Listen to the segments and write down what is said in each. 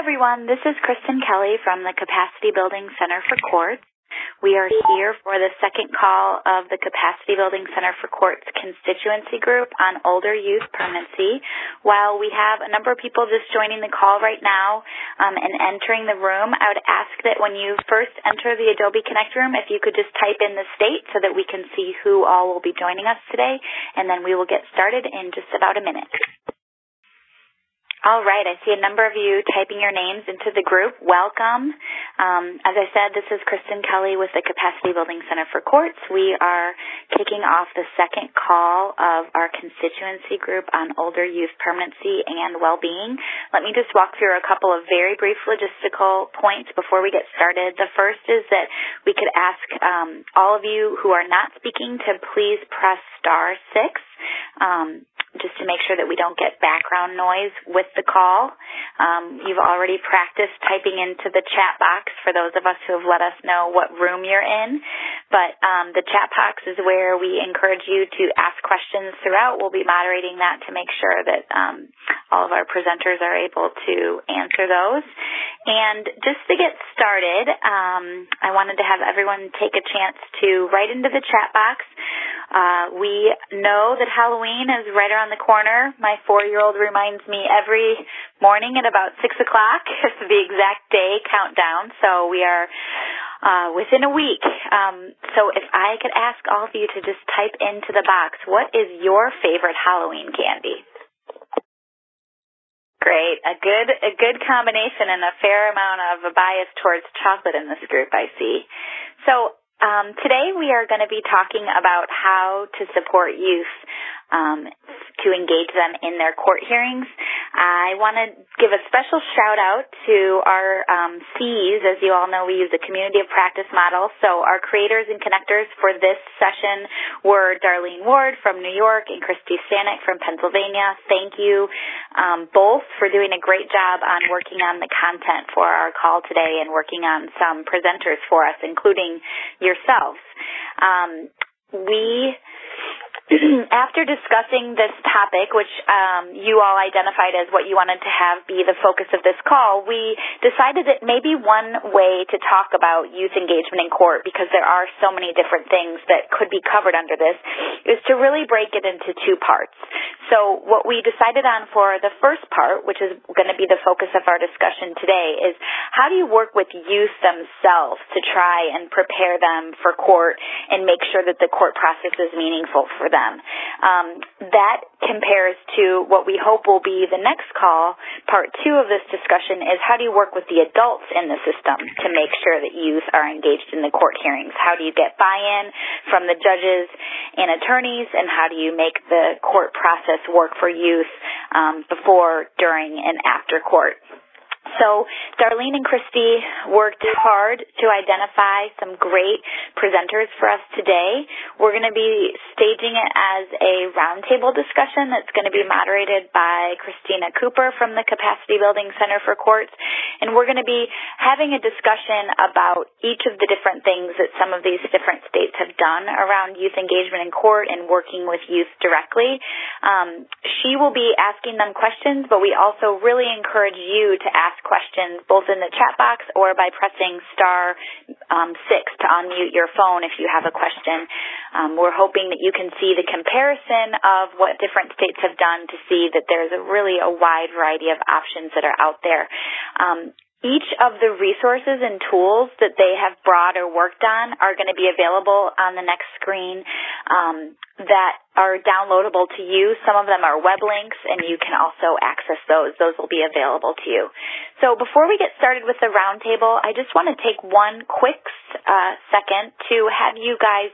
everyone, this is Kristen Kelly from the Capacity Building Center for Courts. We are here for the second call of the Capacity Building Center for Courts constituency group on older youth permanency. While we have a number of people just joining the call right now and entering the room, I would ask that when you first enter the Adobe Connect room, if you could just type in the state so that we can see who all will be joining us today, and then we will get started in just about a minute. All right, I see a number of you typing your names into the group. Welcome. As I said, this is Kristen Kelly with the Capacity Building Center for Courts. We are kicking off the second call of our constituency group on older youth permanency and well-being. Let me just walk through a couple of very brief logistical points before we get started. The first is that we could ask all of you who are not speaking to please press *6. Just to make sure that we don't get background noise with the call. You've already practiced typing into the chat box for those of us who have let us know what room you're in. But the chat box is where we encourage you to ask questions throughout. We'll be moderating that to make sure that all of our presenters are able to answer those. And just to get started, I wanted to have everyone take a chance to write into the chat box. We know that Halloween is right around the corner. My 4-year-old reminds me every morning at about 6 o'clock. It's the exact day countdown, so we are within a week. So if I could ask all of you to just type into the box, what is your favorite Halloween candy? Great. A good combination and a fair amount of a bias towards chocolate in this group, I see. So today we are going to be talking about how to support youth to engage them in their court hearings. I want to give a special shout out to our Cs. As you all know, we use the Community of Practice model. So our creators and connectors for this session were Darlene Ward from New York and Christy Stanek from Pennsylvania. Thank you both for doing a great job on working on the content for our call today and working on some presenters for us, including yourselves. After discussing this topic, which you all identified as what you wanted to have be the focus of this call, we decided that maybe one way to talk about youth engagement in court, because there are so many different things that could be covered under this, is to really break it into two parts. So what we decided on for the first part, which is going to be the focus of our discussion today, is how do you work with youth themselves to try and prepare them for court and make sure that the court process is meaningful for them. That compares to what we hope will be the next call. Part 2 of this discussion is how do you work with the adults in the system to make sure that youth are engaged in the court hearings? How do you get buy-in from the judges and attorneys, and how do you make the court process work for youth before, during, and after court? So Darlene and Christy worked hard to identify some great presenters for us today. We're going to be staging it as a roundtable discussion that's going to be moderated by Christina Cooper from the Capacity Building Center for Courts. And we're going to be having a discussion about each of the different things that some of these different states have done around youth engagement in court and working with youth directly. She will be asking them questions, but we also really encourage you to ask questions both in the chat box or by pressing *6 to unmute your phone if you have a question. We're hoping that you can see the comparison of what different states have done to see that there's really a wide variety of options that are out there. Each of the resources and tools that they have brought or worked on are going to be available on the next screen that are downloadable to you. Some of them are web links, and you can also access those. Those will be available to you. So before we get started with the roundtable, I just want to take one quick second to have you guys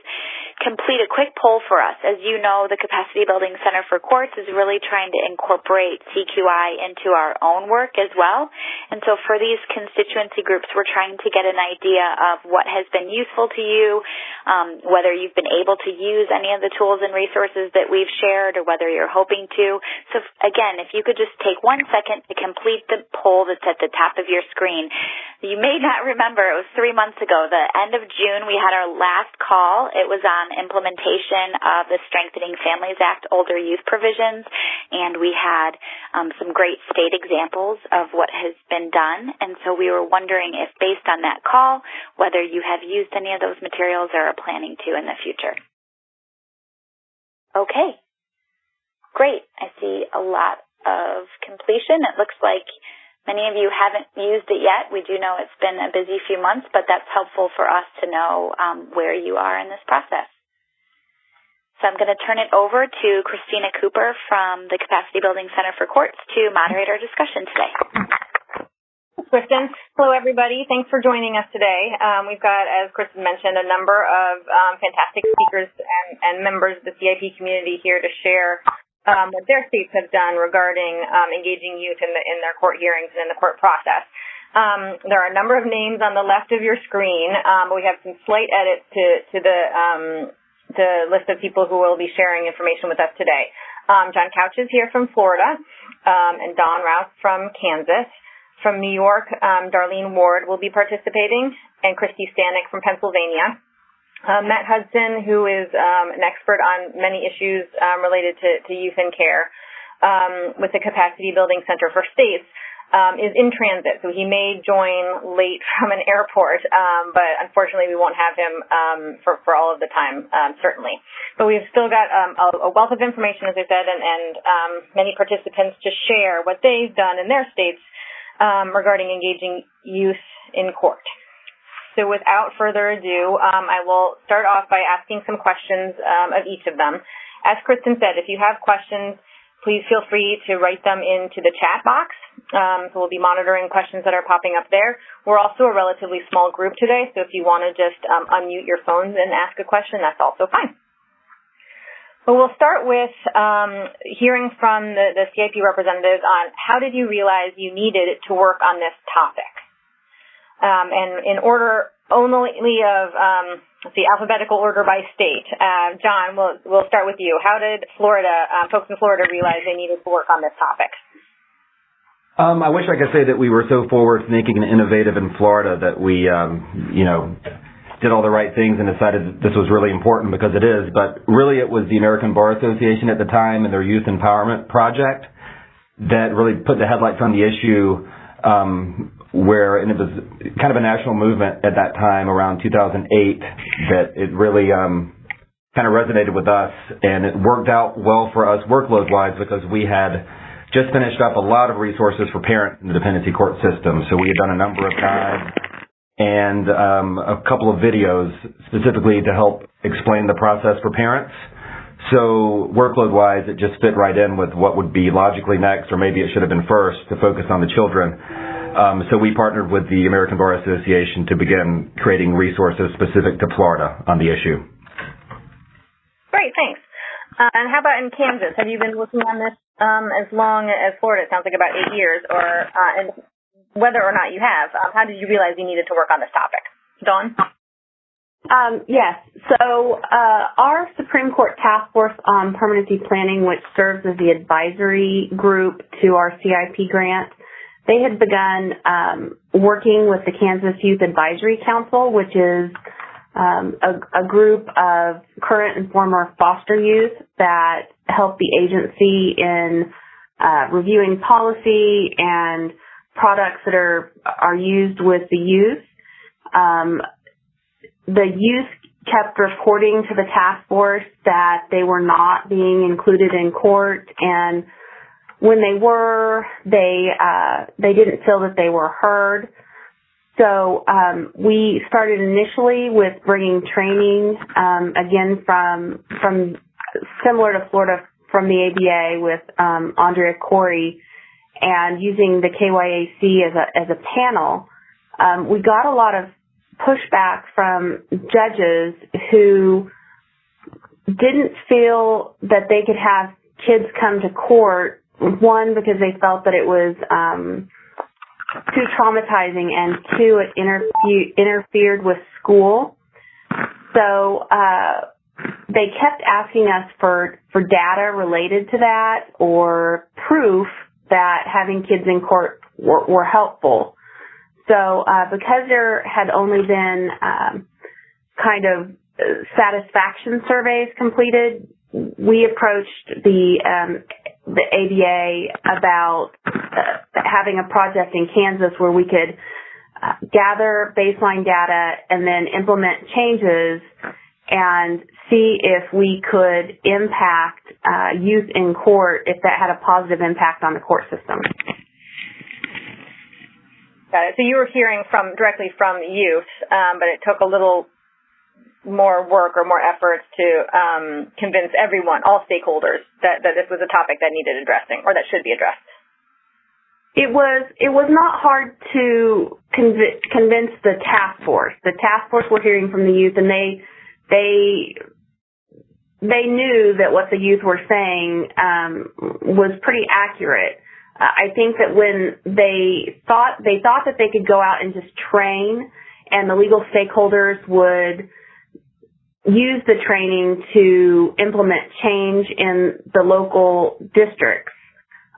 complete a quick poll for us. As you know, the Capacity Building Center for Courts is really trying to incorporate CQI into our own work as well. And so for these constituency groups, we're trying to get an idea of what has been useful to you, whether you've been able to use any of the tools and resources that we've shared or whether you're hoping to. So again, if you could just take 1 second to complete the poll that's at the top of your screen. You may not remember, it was 3 months ago, the end of June, we had our last call. It was on implementation of the Strengthening Families Act older youth provisions, and we had some great state examples of what has been done. And so we were wondering if, based on that call, whether you have used any of those materials or are planning to in the future. Okay, great. I see a lot of completion. It looks like many of you haven't used it yet. We do know it's been a busy few months, but that's helpful for us to know where you are in this process. So I'm going to turn it over to Christina Cooper from the Capacity Building Center for Courts to moderate our discussion today. Kristen. Hello, everybody. Thanks for joining us today. We've got, as Kristen mentioned, a number of fantastic speakers and members of the CIP community here to share what their states have done regarding engaging youth in their court hearings and in the court process. There are a number of names on the left of your screen, but we have some slight edits to the list of people who will be sharing information with us today. John Couch is here from Florida, and Don Rouse from Kansas. From New York, Darlene Ward will be participating, and Christy Stanek from Pennsylvania. Matt Hudson, who is an expert on many issues related to youth and care with the Capacity Building Center for States, is in transit. So he may join late from an airport, but unfortunately we won't have him for all of the time, certainly. But we've still got a wealth of information, as I said, and many participants to share what they've done in their states regarding engaging youth in court. So without further ado, I will start off by asking some questions of each of them. As Kristen said, if you have questions, please feel free to write them into the chat box. So we'll be monitoring questions that are popping up there. We're also a relatively small group today, so if you want to just unmute your phones and ask a question, that's also fine. But we'll start with hearing from the CIP representatives on how did you realize you needed to work on this topic? And in order only of, alphabetical order by state. John, we'll start with you. How did folks in Florida realize they needed to work on this topic? I wish I could say that we were so forward-thinking and innovative in Florida that we, did all the right things and decided that this was really important, because it is. But really, it was the American Bar Association at the time and their Youth Empowerment Project that really put the headlights on the issue, and it was kind of a national movement at that time, around 2008, that it really kind of resonated with us, and it worked out well for us workload-wise, because we had just finished up a lot of resources for parents in the dependency court system. So we had done a number of guides and a couple of videos specifically to help explain the process for parents. So workload-wise, it just fit right in with what would be logically next, or maybe it should have been first, to focus on the children. So we partnered with the American Bar Association to begin creating resources specific to Florida on the issue. Great, thanks. And how about in Kansas? Have you been working on this as long as Florida? It sounds like about 8 years. And whether or not you have, how did you realize you needed to work on this topic? Dawn? Yes. So our Supreme Court Task Force on Permanency Planning, which serves as the advisory group to our CIP grant, they had begun working with the Kansas Youth Advisory Council, which is a group of current and former foster youth that help the agency in reviewing policy and products that are used with the youth. The youth kept reporting to the task force that they were not being included in court, and when they were, they didn't feel that they were heard. So we started initially with bringing training, again from similar to Florida, from the ABA with Andrea Corey, and using the KYAC as a panel. We got a lot of pushback from judges who didn't feel that they could have kids come to court, one, because they felt that it was too traumatizing, and two, it interfered with school. So they kept asking us for data related to that, or proof that having kids in court were helpful. So because there had only been kind of satisfaction surveys completed, we approached the ABA about having a project in Kansas where we could gather baseline data and then implement changes and see if we could impact youth in court, if that had a positive impact on the court system. Got it. So you were hearing directly from youth, but it took a little more work or more efforts to convince everyone, all stakeholders, that this was a topic that needed addressing or that should be addressed. It was not hard to convince the task force. The task force were hearing from the youth, and they knew that what the youth were saying was pretty accurate. I think that when they thought that they could go out and just train, and the legal stakeholders would use the training to implement change in the local districts.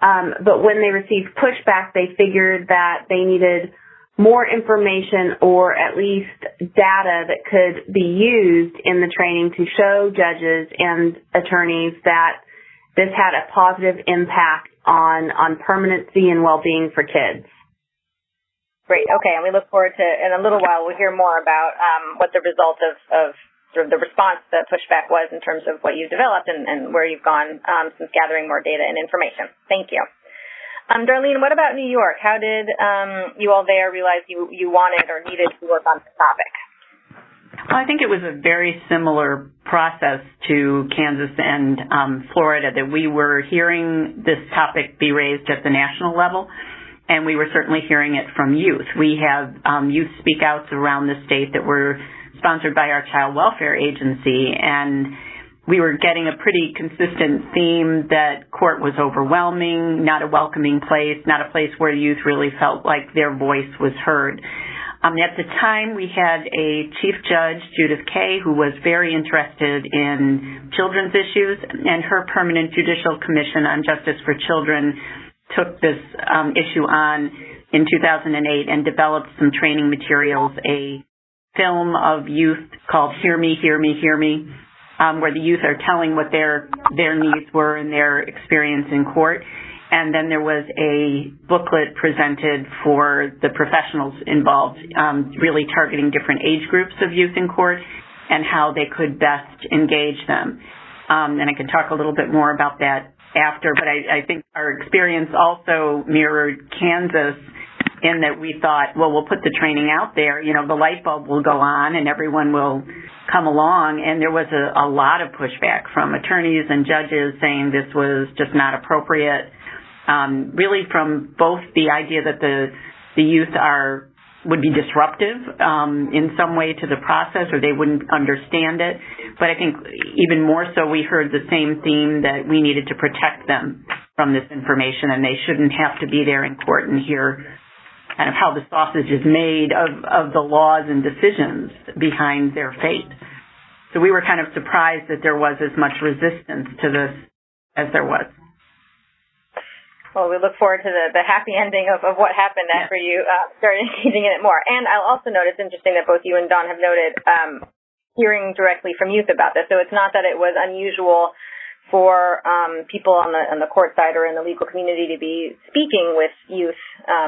But when they received pushback, they figured that they needed more information or at least data that could be used in the training to show judges and attorneys that this had a positive impact on permanency and well-being for kids. Great. Okay. And we look forward to, in a little while, we'll hear more about what the result of sort of the response, the pushback was in terms of what you've developed and where you've gone since gathering more data and information. Thank you. Darlene, what about New York? How did you all there realize you wanted or needed to work on this topic? Well, I think it was a very similar process to Kansas and Florida, that we were hearing this topic be raised at the national level, and we were certainly hearing it from youth. We have youth speak-outs around the state that were sponsored by our child welfare agency, and we were getting a pretty consistent theme that court was overwhelming, not a welcoming place, not a place where youth really felt like their voice was heard. At the time, we had a chief judge, Judith Kaye, who was very interested in children's issues, and her permanent judicial commission on justice for children took this issue on in 2008 and developed some training materials, a film of youth called Hear Me, Hear Me, Hear Me, where the youth are telling what their needs were and their experience in court. And then there was a booklet presented for the professionals involved, really targeting different age groups of youth in court and how they could best engage them. And I can talk a little bit more about that after, but I think our experience also mirrored Kansas in that we thought, well, we'll put the training out there, the light bulb will go on and everyone will come along. And there was a lot of pushback from attorneys and judges saying this was just not appropriate. Really from both the idea that the youth would be disruptive in some way to the process, or they wouldn't understand it. But I think even more so, we heard the same theme that we needed to protect them from this information, and they shouldn't have to be there in court and hear kind of how the sausage is made of the laws and decisions behind their fate. So we were kind of surprised that there was as much resistance to this as there was. Well, we look forward to the happy ending of what happened after you started engaging in it more. And I'll also note it's interesting that both you and Dawn have noted hearing directly from youth about this. So it's not that it was unusual for people on the court side or in the legal community to be speaking with youth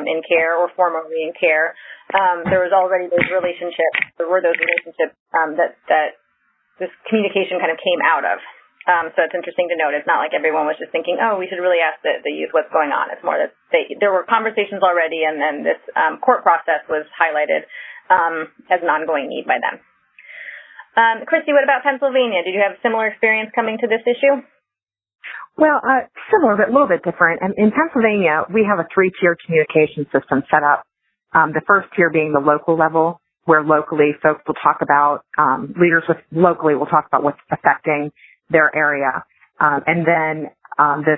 in care or formerly in care. There was already those relationships. There were those relationships that this communication kind of came out of. So it's interesting to note. It's not like everyone was just thinking, oh, we should really ask the youth what's going on. It's more that there were conversations already, and then this court process was highlighted as an ongoing need by them. Christy, what about Pennsylvania? Did you have similar experience coming to this issue? Well, similar, but a little bit different. And in Pennsylvania, we have a 3-tier communication system set up. The first tier being the local level, where locally folks will talk about, leaders locally will talk about what's affecting their area. And then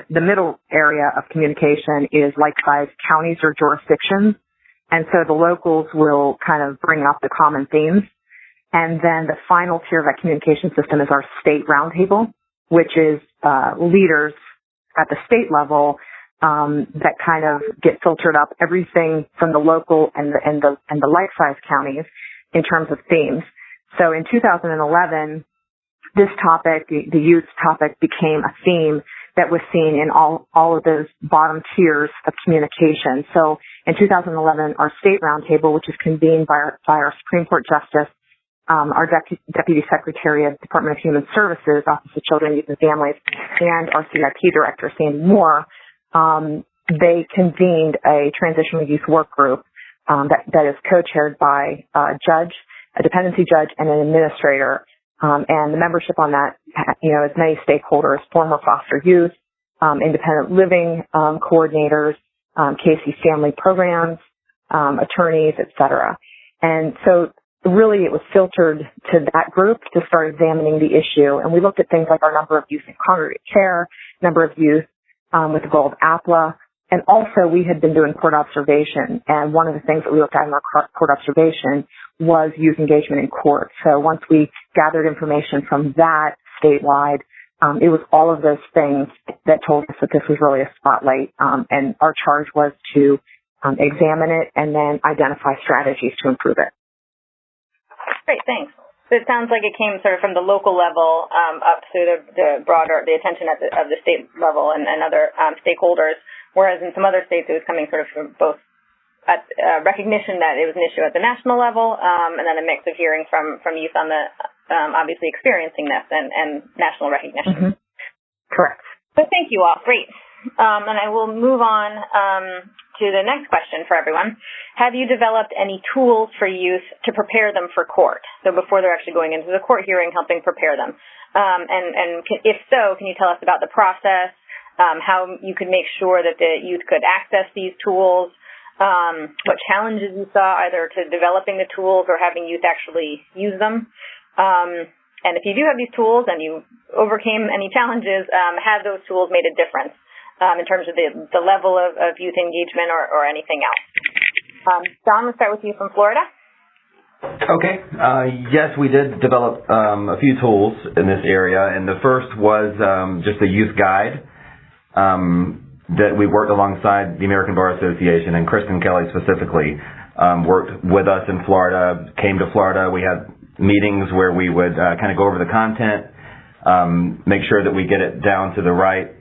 the middle area of communication is like-sized counties or jurisdictions. And so the locals will kind of bring up the common themes. And then the final tier of that communication system is our state roundtable, which is leaders at the state level that kind of get filtered up, everything from the local and the life-size counties in terms of themes. So in 2011, this topic, the youth topic, became a theme that was seen in all of those bottom tiers of communication. So in 2011, our state roundtable, which is convened by our Supreme Court Justice, our Deputy Secretary of Department of Human Services, Office of Children, Youth, and Families, and our CIP Director, Sandy Moore, they convened a transitional youth work group that is co-chaired by a dependency judge, and an administrator. And the membership on that, is many stakeholders: former foster youth, independent living coordinators, Casey family programs, attorneys, etc. And so really it was filtered to that group to start examining the issue. And we looked at things like our number of youth in congregate care, number of youth with the goal of APLA. And also we had been doing court observation. And one of the things that we looked at in our court observation was youth engagement in court. So once we gathered information from that statewide, it was all of those things that told us that this was really a spotlight. And our charge was to examine it and then identify strategies to improve it. Great, thanks. So it sounds like it came sort of from the local level up through the attention of the state level and other stakeholders, whereas in some other states it was coming sort of from both recognition that it was an issue at the national level, and then a mix of hearing from youth on the obviously experiencing this and national recognition. Mm-hmm. Correct. So thank you all. Great. And I will move on to the next question for everyone. Have you developed any tools for youth to prepare them for court? So before they're actually going into the court hearing, helping prepare them. If so, can you tell us about the process, how you could make sure that the youth could access these tools, what challenges you saw either to developing the tools or having youth actually use them? And if you do have these tools and you overcame any challenges, have those tools made a difference in terms of the level of youth engagement or anything else? Don, we'll start with you from Florida. Okay. Yes, we did develop a few tools in this area, and the first was just a youth guide that we worked alongside the American Bar Association, and Kristen Kelly specifically worked with us in Florida, came to Florida. We had meetings where we would kind of go over the content, make sure that we get it down to the right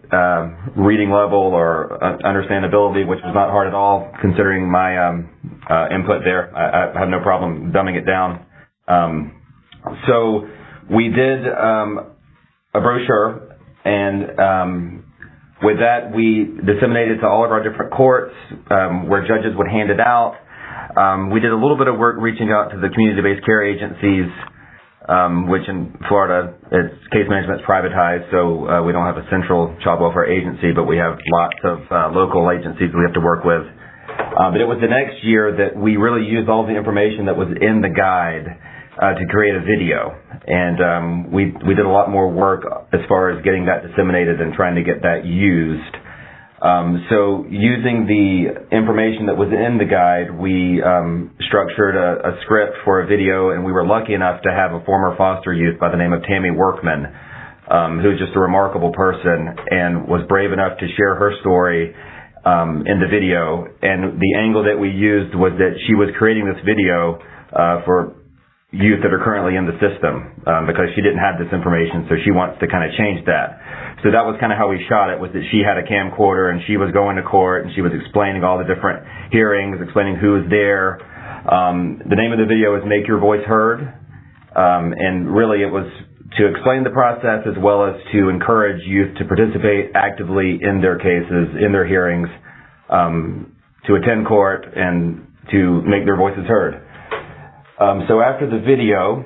reading level or understandability, which was not hard at all considering my input there. I have no problem dumbing it down. So we did a brochure, and with that we disseminated to all of our different courts where judges would hand it out. We did a little bit of work reaching out to the community-based care agencies, which in Florida, case management is privatized, so we don't have a central child welfare agency, but we have lots of local agencies we have to work with. But it was the next year that we really used all the information that was in the guide to create a video. And we did a lot more work as far as getting that disseminated and trying to get that used. So using the information that was in the guide, we structured a script for a video, and we were lucky enough to have a former foster youth by the name of Tammy Workman, who's just a remarkable person and was brave enough to share her story in the video. And the angle that we used was that she was creating this video for youth that are currently in the system because she didn't have this information, so she wants to kind of change that. So that was kind of how we shot it, was that she had a camcorder and she was going to court and she was explaining all the different hearings, explaining who was there. The name of the video is Make Your Voice Heard, and really it was to explain the process as well as to encourage youth to participate actively in their cases, in their hearings, to attend court and to make their voices heard. So after the video,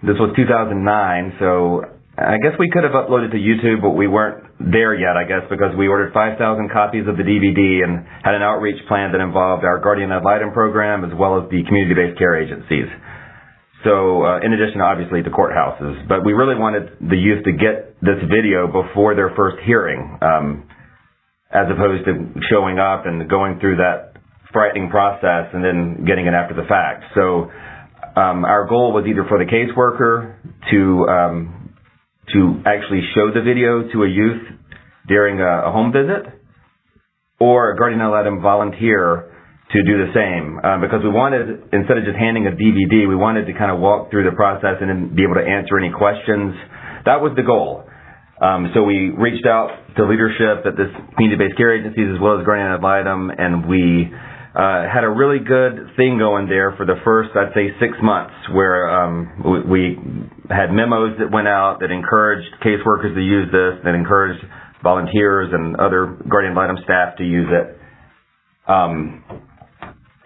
this was 2009, so I guess we could have uploaded to YouTube, but we weren't there yet, I guess, because we ordered 5,000 copies of the DVD and had an outreach plan that involved our Guardian Ad Litem program as well as the community-based care agencies. So in addition, obviously, to courthouses. But we really wanted the youth to get this video before their first hearing, as opposed to showing up and going through that frightening process and then getting it after the fact. So our goal was either for the caseworker to actually show the video to a youth during a home visit, or a guardian ad litem volunteer to do the same, because we wanted, instead of just handing a DVD, we wanted to kind of walk through the process and then be able to answer any questions. That was the goal. So we reached out to leadership at this community-based care agencies as well as guardian ad litem, and we had a really good thing going there for the first, I'd say, 6 months, where we had memos that went out that encouraged caseworkers to use this, that encouraged volunteers and other guardian ad litem staff to use it.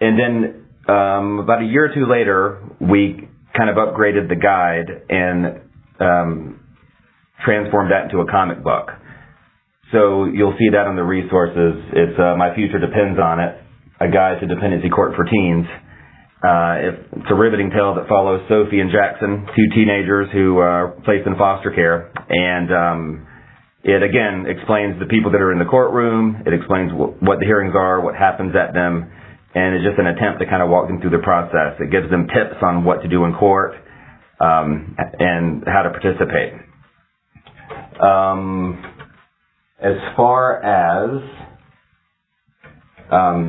And then about a year or two later, we kind of upgraded the guide and transformed that into a comic book. So you'll see that on the resources. It's My Future Depends on It, a guide to dependency court for teens. It's a riveting tale that follows Sophie and Jackson, 2 teenagers who are placed in foster care. And it, again, explains the people that are in the courtroom. It explains what the hearings are, what happens at them. And it's just an attempt to kind of walk them through the process. It gives them tips on what to do in court and how to participate. As far as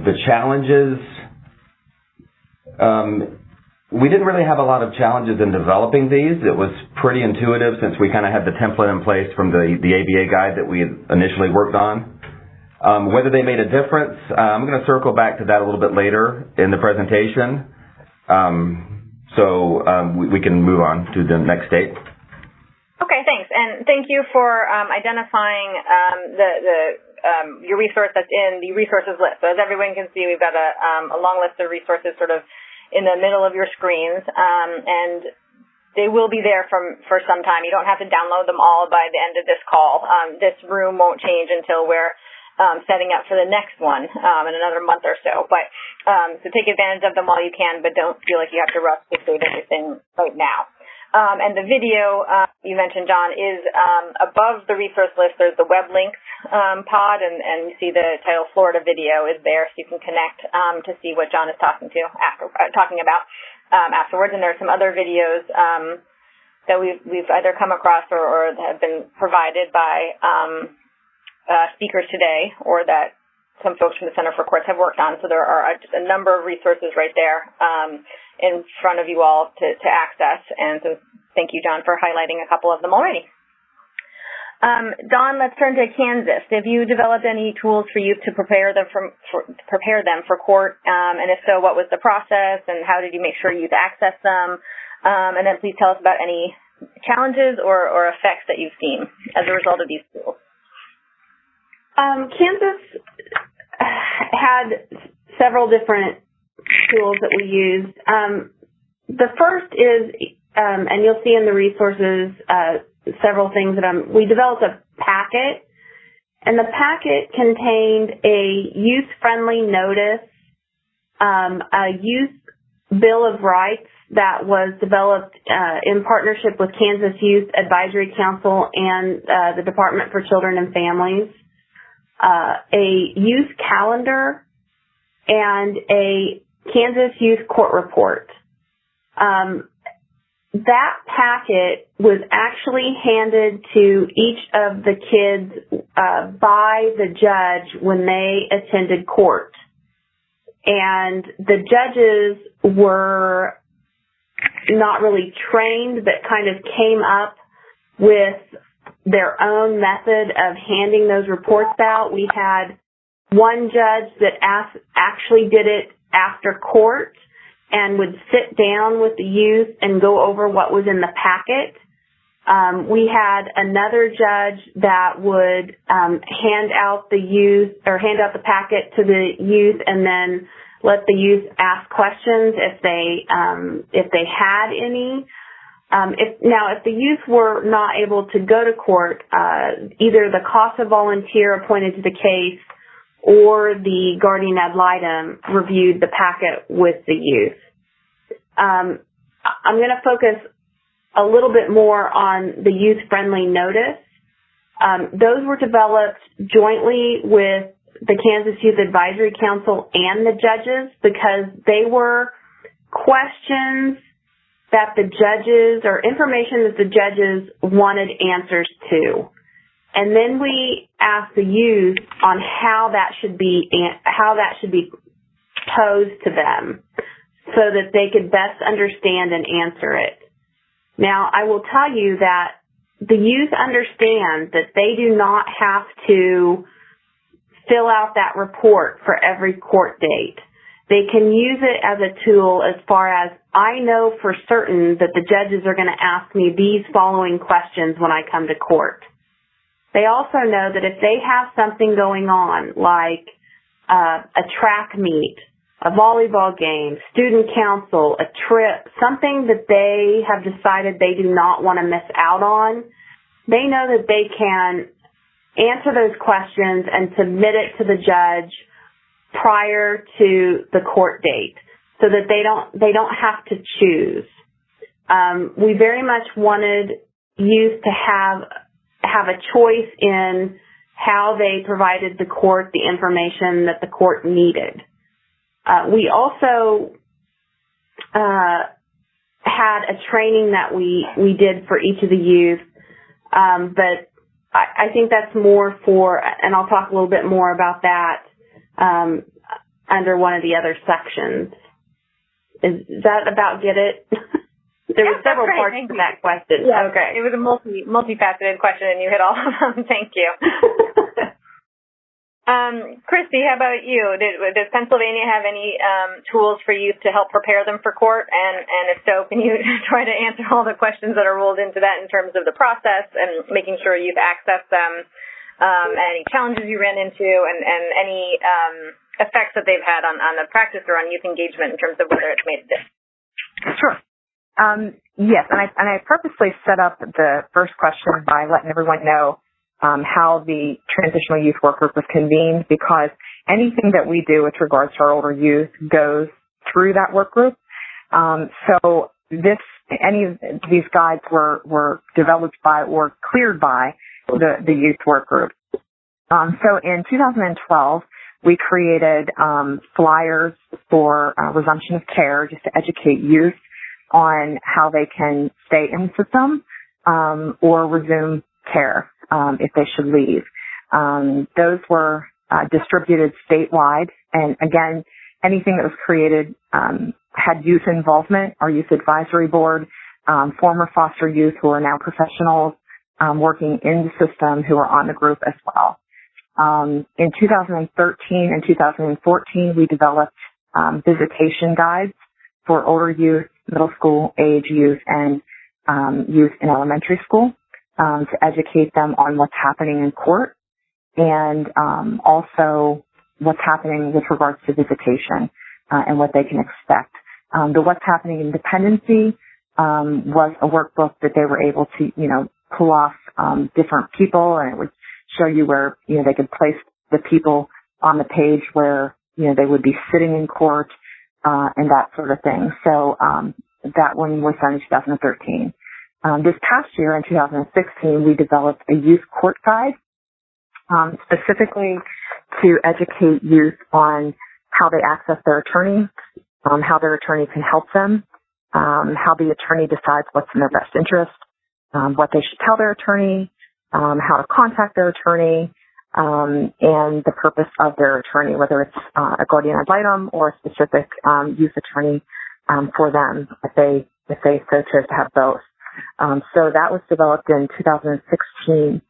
the challenges, we didn't really have a lot of challenges in developing these. It was pretty intuitive since we kind of had the template in place from the ABA guide that we had initially worked on. Whether they made a difference, I'm going to circle back to that a little bit later in the presentation. So we can move on to the next state. Okay, thanks. And thank you for identifying your resource that's in the resources list. So as everyone can see, we've got a long list of resources sort of in the middle of your screens, and they will be there for some time. You don't have to download them all by the end of this call. This room won't change until we're setting up for the next one in another month or so. But so take advantage of them while you can, but don't feel like you have to rush to save everything right now. And the video you mentioned, John, is above the resource list. There's the web links pod, and you see the title Florida video is there, so you can connect to see what John is talking about afterwards. And there are some other videos that we've either come across or have been provided by speakers today, or that some folks from the Center for Courts have worked on. So there are just a number of resources right there in front of you all to access. And so thank you, John, for highlighting a couple of them already. Don, let's turn to Kansas. Have you developed any tools for youth to prepare them for court? And if so, what was the process, and how did you make sure youth access them? And then please tell us about any challenges or effects that you've seen as a result of these tools. Kansas had several different tools that we used. The first is, and you'll see in the resources several things that we developed a packet, and the packet contained a youth-friendly notice, a youth bill of rights that was developed in partnership with Kansas Youth Advisory Council and the Department for Children and Families, a youth calendar, and a Kansas Youth Court Report. That packet was actually handed to each of the kids by the judge when they attended court. And the judges were not really trained, but kind of came up with their own method of handing those reports out. We had one judge that actually did it after court and would sit down with the youth and go over what was in the packet. We had another judge that would hand out the packet to the youth and then let the youth ask questions if they had any. If the youth were not able to go to court, either the CASA volunteer appointed to the case or the guardian ad litem reviewed the packet with the youth. I'm going to focus a little bit more on the youth-friendly notice. Those were developed jointly with the Kansas Youth Advisory Council and the judges because they were questions that the judges, or information that the judges wanted answers to. and then we ask the youth on how that should be posed to them so that they could best understand and answer it. Now, I will tell you that the youth understand that they do not have to fill out that report for every court date. They can use it as a tool as far as, I know for certain that the judges are going to ask me these following questions when I come to court. They also know that if they have something going on, like a track meet, a volleyball game, student council, a trip, something that they have decided they do not want to miss out on, they know that they can answer those questions and submit it to the judge prior to the court date so that they don't have to choose. We very much wanted youth to have a choice in how they provided the court the information that the court needed. We also had a training that we did for each of the youth, but I think that's more for, and I'll talk a little bit more about that under one of the other sections. Is that about get it? There were several parts to that question. Yeah, okay. It was a multifaceted question, and you hit all of them. Thank you. Christy, how about you? Does Pennsylvania have any tools for youth to help prepare them for court? And if so, can you try to answer all the questions that are rolled into that in terms of the process and making sure you've accessed them, any challenges you ran into, and any effects that they've had on the practice or on youth engagement in terms of whether it's made a difference? Sure. Yes, and I purposely set up the first question by letting everyone know how the transitional youth work group was convened, because anything that we do with regards to our older youth goes through that work group. So any of these guides were developed by or cleared by the youth work group. So in 2012, we created flyers for resumption of care, just to educate youth on how they can stay in the system or resume care if they should leave. Those were distributed statewide, and again, anything that was created had youth involvement. Our youth advisory board, former foster youth who are now professionals working in the system who are on the group as well. In 2013 and 2014, we developed visitation guides for older youth, middle school age youth, and youth in elementary school to educate them on what's happening in court and also what's happening with regards to visitation and what they can expect. The What's Happening in Dependency was a workbook that they were able to, pull off different people, and it would show you where, they could place the people on the page where, they would be sitting in court and that sort of thing. So that one was done in 2013. This past year, in 2016, we developed a youth court guide specifically to educate youth on how they access their attorney, how their attorney can help them, how the attorney decides what's in their best interest, what they should tell their attorney, how to contact their attorney, and the purpose of their attorney, whether it's a guardian ad litem or a specific youth attorney for them if they so choose to have both. So that was developed in 2016.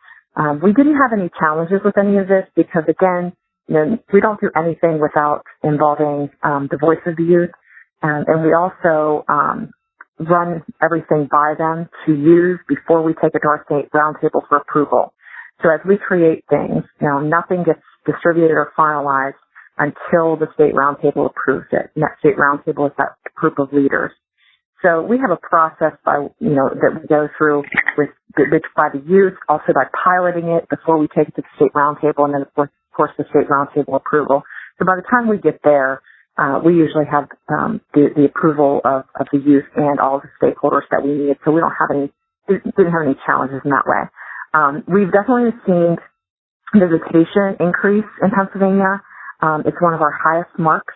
We didn't have any challenges with any of this because, again, we don't do anything without involving the voice of the youth, and we also run everything by them to use before we take it to our state roundtable for approval. So as we create things, nothing gets distributed or finalized until the state roundtable approves it. And that state roundtable is that group of leaders. So we have a process that we go through by the youth, also by piloting it before we take it to the state roundtable, and then of course the state roundtable approval. So by the time we get there, we usually have the approval of the youth and all of the stakeholders that we need. So we didn't have any challenges in that way. We've definitely seen visitation increase in Pennsylvania. It's one of our highest marks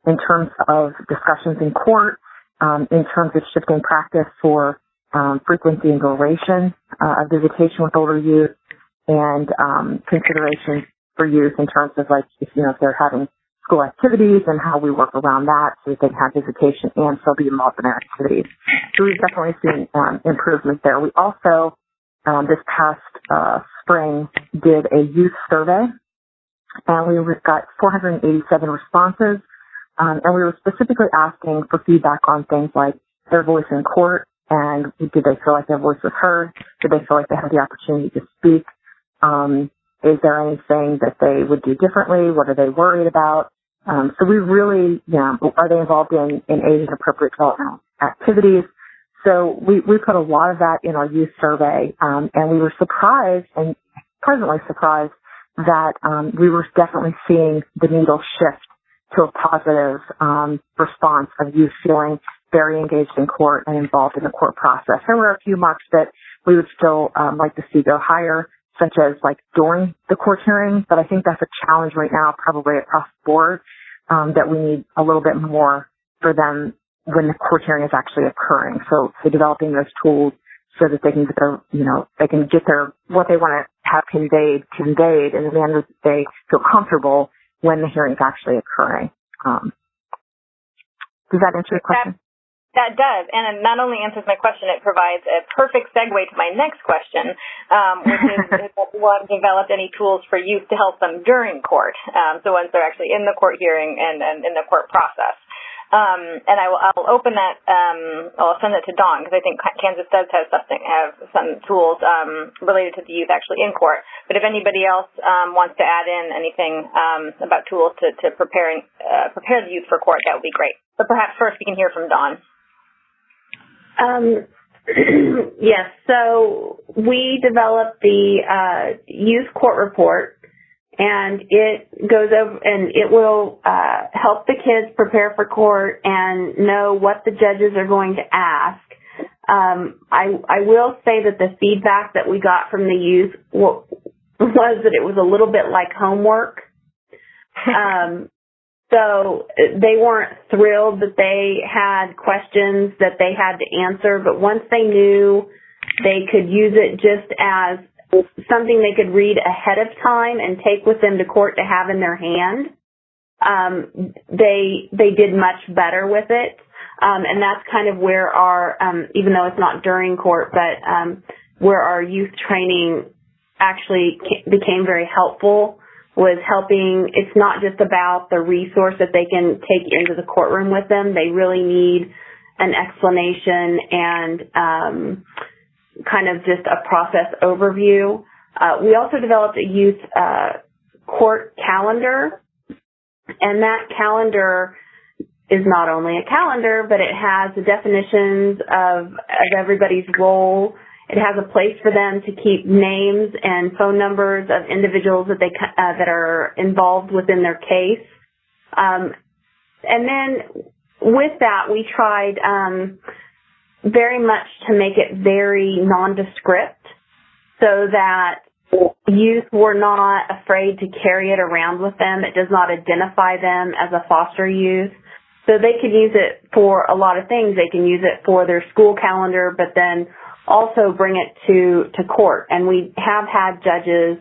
in terms of discussions in court, in terms of shifting practice for frequency and duration of visitation with older youth. and considerations for youth in terms of like if they're having school activities and how we work around that so that they can have visitation and still be involved in their activities. So we've definitely seen improvement there. We also this past spring did a youth survey, and we got 487 responses, and we were specifically asking for feedback on things like their voice in court, and did they feel like their voice was heard? Did they feel like they had the opportunity to speak? Is there anything that they would do differently? What are they worried about? So we really, are they involved in age-appropriate developmental activities? So we put a lot of that in our youth survey, and we were surprised and pleasantly surprised that we were definitely seeing the needle shift to a positive response of youth feeling very engaged in court and involved in the court process. There were a few marks that we would still like to see go higher, such as like during the court hearing, but I think that's a challenge right now probably across the board, that we need a little bit more for them when the court hearing is actually occurring. So developing those tools so that they can get their what they want to have conveyed in the manner that they feel comfortable when the hearing is actually occurring. Does that answer your question? That does, and it not only answers my question, it provides a perfect segue to my next question, which is if you have developed any tools for youth to help them during court, so once they're actually in the court hearing and in the court process. And I'll open that, I'll send it to Dawn, because I think Kansas does have some tools related to the youth actually in court. But if anybody else wants to add in anything about tools to prepare the youth for court, that would be great. But perhaps first we can hear from Dawn. Yes, so we developed the youth court report, and it goes over and it will help the kids prepare for court and know what the judges are going to ask. I will say that the feedback that we got from the youth was that it was a little bit like homework. So they weren't thrilled that they had questions that they had to answer, but once they knew they could use it just as something they could read ahead of time and take with them to court to have in their hand, they did much better with it. And that's kind of where our, even though it's not during court, but where our youth training actually became very helpful, was helping. It's not just about the resource that they can take into the courtroom with them. They really need an explanation and kind of just a process overview. We also developed a youth court calendar, and that calendar is not only a calendar, but it has the definitions of everybody's role. It has a place for them to keep names and phone numbers of individuals that that are involved within their case. And then with that, we tried very much to make it very nondescript so that youth were not afraid to carry it around with them. It does not identify them as a foster youth. So they could use it for a lot of things. They can use it for their school calendar, but then also bring it to court. And we have had judges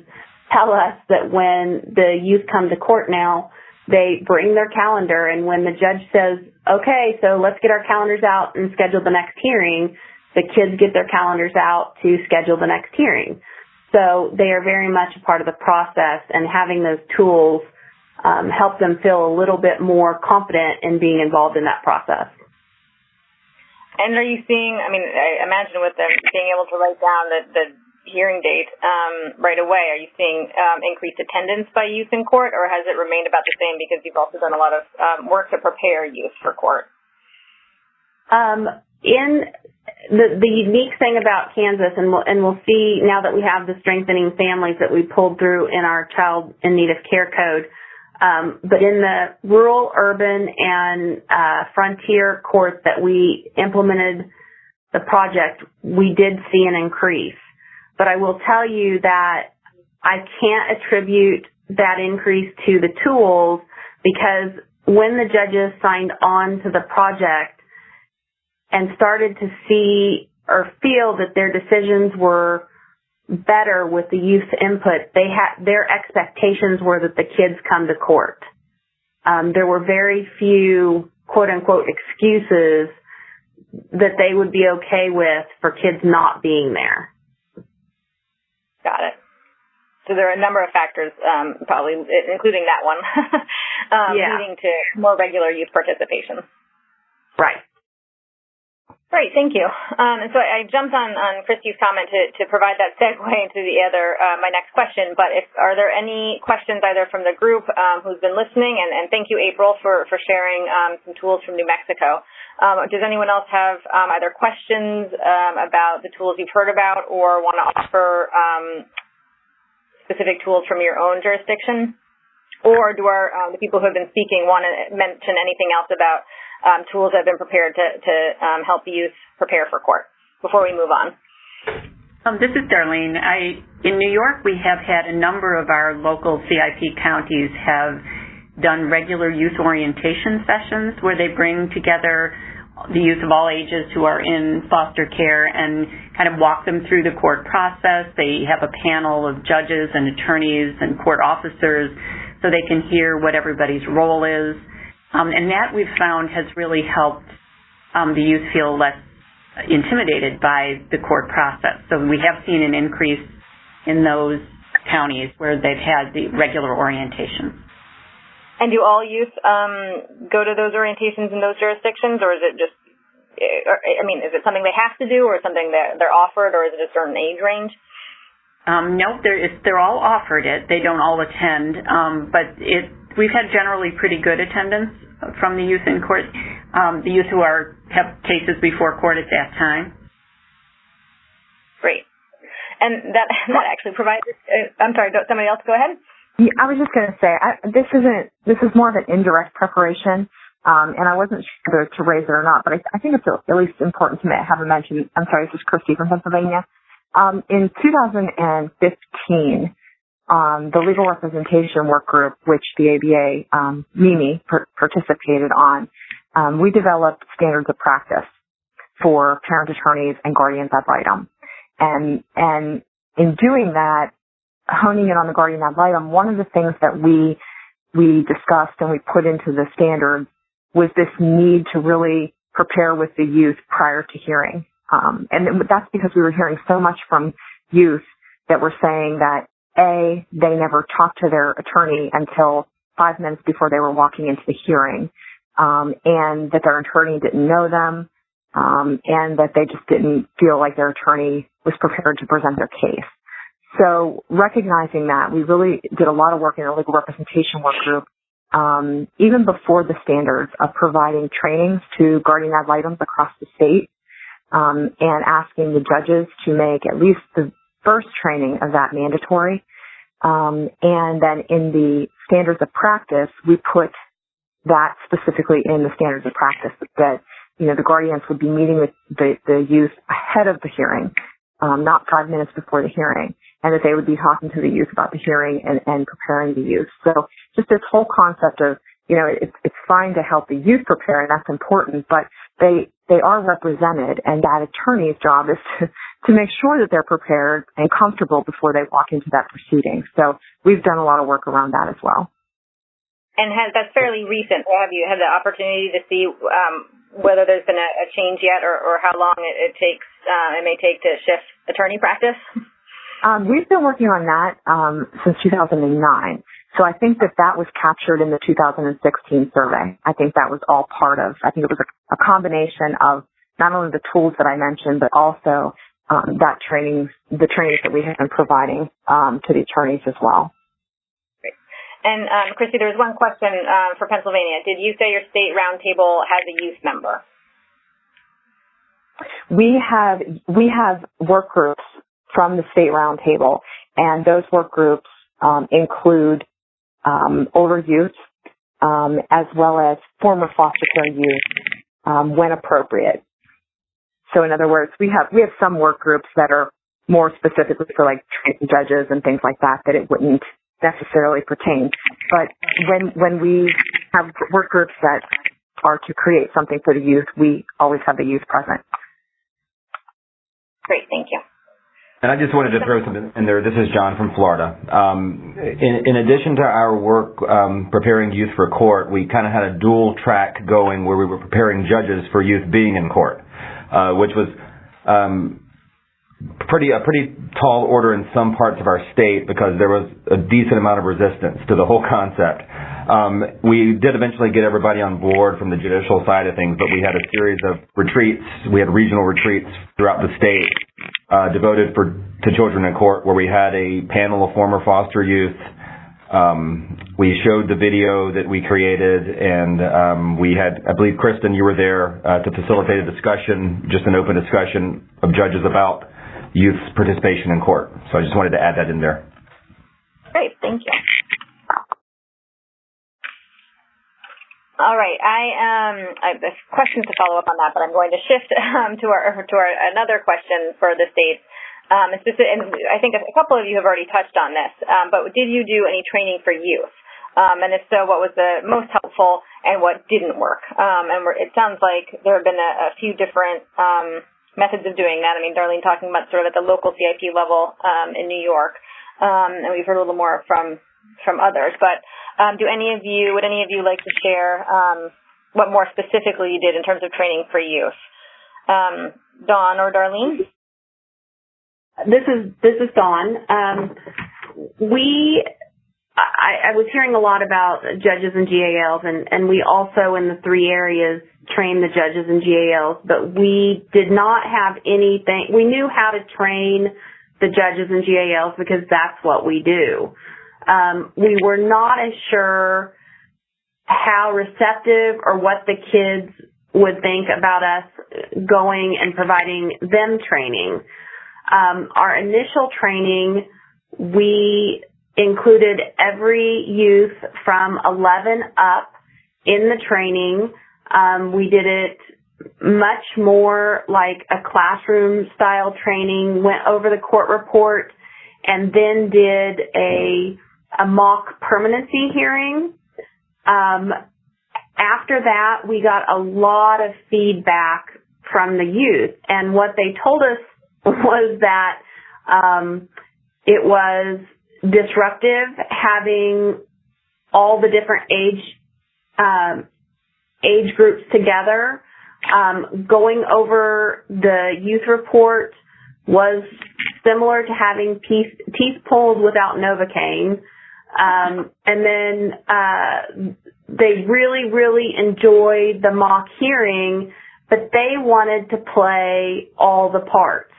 tell us that when the youth come to court now, they bring their calendar, and when the judge says, okay, so let's get our calendars out and schedule the next hearing, the kids get their calendars out to schedule the next hearing. So they are very much a part of the process, and having those tools help them feel a little bit more confident in being involved in that process. And are you seeing, I mean, I imagine with them being able to write down the hearing date right away, are you seeing increased attendance by youth in court, or has it remained about the same because you've also done a lot of work to prepare youth for court? In the unique thing about Kansas, and we'll see now that we have the strengthening families that we pulled through in our Child in Need of Care Code, but in the rural, urban, and frontier courts that we implemented the project, we did see an increase. But I will tell you that I can't attribute that increase to the tools, because when the judges signed on to the project and started to see or feel that their decisions were better with the youth input, their expectations were that the kids come to court. There were very few quote unquote excuses that they would be okay with for kids not being there. Got it. So there are a number of factors, probably including that one, leading to more regular youth participation. Right. Great, thank you. And so I jumped on Christy's comment to provide that segue into the other, my next question, but are there any questions either from the group who's been listening, and thank you, April, for sharing some tools from New Mexico. Does anyone else have either questions about the tools you've heard about or want to offer specific tools from your own jurisdiction? Or do the people who have been speaking want to mention anything else about tools that have been prepared to help the youth prepare for court before we move on? This is Darlene. In New York, we have had a number of our local CIP counties have done regular youth orientation sessions where they bring together the youth of all ages who are in foster care and kind of walk them through the court process. They have a panel of judges and attorneys and court officers so they can hear what everybody's role is. And that we've found has really helped the youth feel less intimidated by the court process. So we have seen an increase in those counties where they've had the regular orientation. And do all youth go to those orientations in those jurisdictions, or is it just, is it something they have to do, or something that they're offered, or is it a certain age range? No, they're all offered it. They don't all attend, but we've had generally pretty good attendance from the youth in court, the youth who have cases before court at that time. Great. And that actually provides, I'm sorry, somebody else go ahead? Yeah, I was just going to say, this is more of an indirect preparation, and I wasn't sure to raise it or not, but I think it's at least important to have a mention. I'm sorry, this is Christy from Pennsylvania. In 2015, the Legal Representation Work Group, which the ABA, Mimi, participated on, we developed standards of practice for parent attorneys and guardians ad litem. And in doing that, honing in on the guardian ad litem, one of the things that we discussed and we put into the standards was this need to really prepare with the youth prior to hearing. And that's because we were hearing so much from youth that were saying that, A, they never talked to their attorney until 5 minutes before they were walking into the hearing, and that their attorney didn't know them, and that they just didn't feel like their attorney was prepared to present their case. So recognizing that, we really did a lot of work in the Legal Representation Work Group, even before the standards, of providing trainings to guardian ad litems across the state, and asking the judges to make at least the first training of that mandatory. And then in the standards of practice, we put that specifically in the standards of practice, that, the guardians would be meeting with the youth ahead of the hearing, not 5 minutes before the hearing, and that they would be talking to the youth about the hearing and preparing the youth. So just this whole concept of, it's fine to help the youth prepare, and that's important, but they are represented, and that attorney's job is to make sure that they're prepared and comfortable before they walk into that proceeding. So we've done a lot of work around that as well. And that's fairly recent. Have you had the opportunity to see whether there's been a change yet, or how long it may take to shift attorney practice? We've been working on that since 2009. So I think that was captured in the 2016 survey. I think that was all part of, I think it was a combination of not only the tools that I mentioned, but also the trainings that we have been providing to the attorneys as well. Great. And Christy, there was one question for Pennsylvania. Did you say your state roundtable has a youth member? We have work groups from the state roundtable, and those work groups include older youth, as well as former foster care youth, when appropriate. So in other words, we have some work groups that are more specifically for like training judges and things like that it wouldn't necessarily pertain. But when we have work groups that are to create something for the youth, we always have the youth present. Great, thank you. And I just wanted to throw something in there. This is John from Florida. In addition to our work preparing youth for court, we kind of had a dual track going where we were preparing judges for youth being in court, which was a pretty tall order in some parts of our state because there was a decent amount of resistance to the whole concept. We did eventually get everybody on board from the judicial side of things, but we had a series of retreats. We had regional retreats throughout the state devoted to children in court, where we had a panel of former foster youth. We showed the video that we created, and we had, I believe, Kristen, you were there to facilitate a discussion, just an open discussion of judges about youth's participation in court. So I just wanted to add that in there. Great, thank you. All right, I have questions to follow up on that, but I'm going to shift to another question for the states. And I think a couple of you have already touched on this, but did you do any training for youth? And if so, what was the most helpful and what didn't work? And it sounds like there have been a few different methods of doing that. I mean, Darlene talking about sort of at the local CIP level in New York, and we've heard a little more from others. But would any of you like to share what more specifically you did in terms of training for youth? Dawn or Darlene? This is Dawn. I was hearing a lot about judges and GALs, and we also in the three areas train the judges and GALs, but we did not have anything. We knew how to train the judges and GALs because that's what we do. We were not as sure how receptive or what the kids would think about us going and providing them training. Our initial training, we included every youth from 11 up in the training. We did it much more like a classroom style training, went over the court report, and then did a mock permanency hearing. After that, we got a lot of feedback from the youth, and what they told us was that it was disruptive having all the different age groups together. Going over the youth report was similar to having teeth pulled without Novocaine. And then they really, really enjoyed the mock hearing, but they wanted to play all the parts.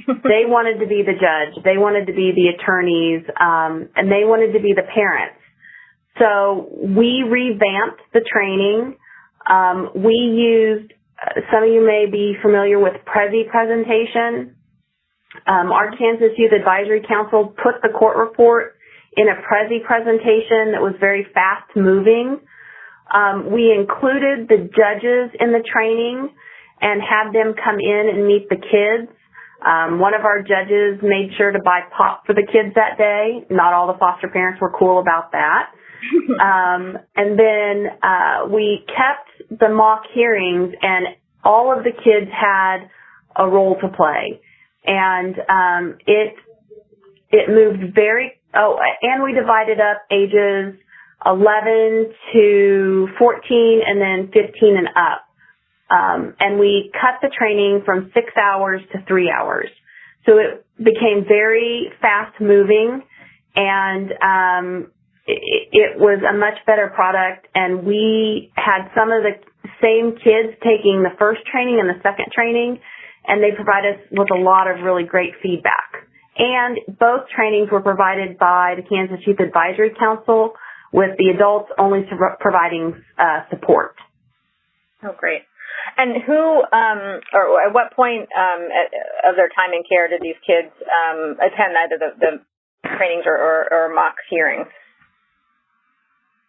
They wanted to be the judge. They wanted to be the attorneys, and they wanted to be the parents. So we revamped the training. We used, some of you may be familiar with Prezi presentation. Our Kansas Youth Advisory Council put the court report in a Prezi presentation that was very fast moving. We included the judges in the training and had them come in and meet the kids. One of our judges made sure to buy pop for the kids that day. Not all the foster parents were cool about that. And then we kept the mock hearings, and all of the kids had a role to play. And it moved and we divided up ages 11 to 14 and then 15 and up. And we cut the training from 6 hours to 3 hours. So it became very fast moving, and it was a much better product. And we had some of the same kids taking the first training and the second training, and they provided us with a lot of really great feedback. And both trainings were provided by the Kansas Youth Advisory Council, with the adults only providing support. Oh, great. And who, or at what point of their time in care did these kids attend either the trainings or mock hearings?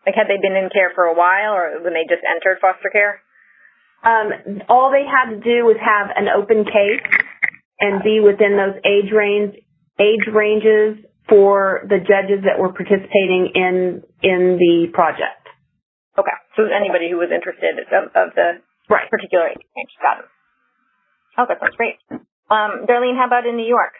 Like, had they been in care for a while, or when they just entered foster care? All they had to do was have an open case and be within those age ranges for the judges that were participating in the project. Okay, so anybody who was interested of the particular age range. Got it. Okay, that's great. Darlene, how about in New York?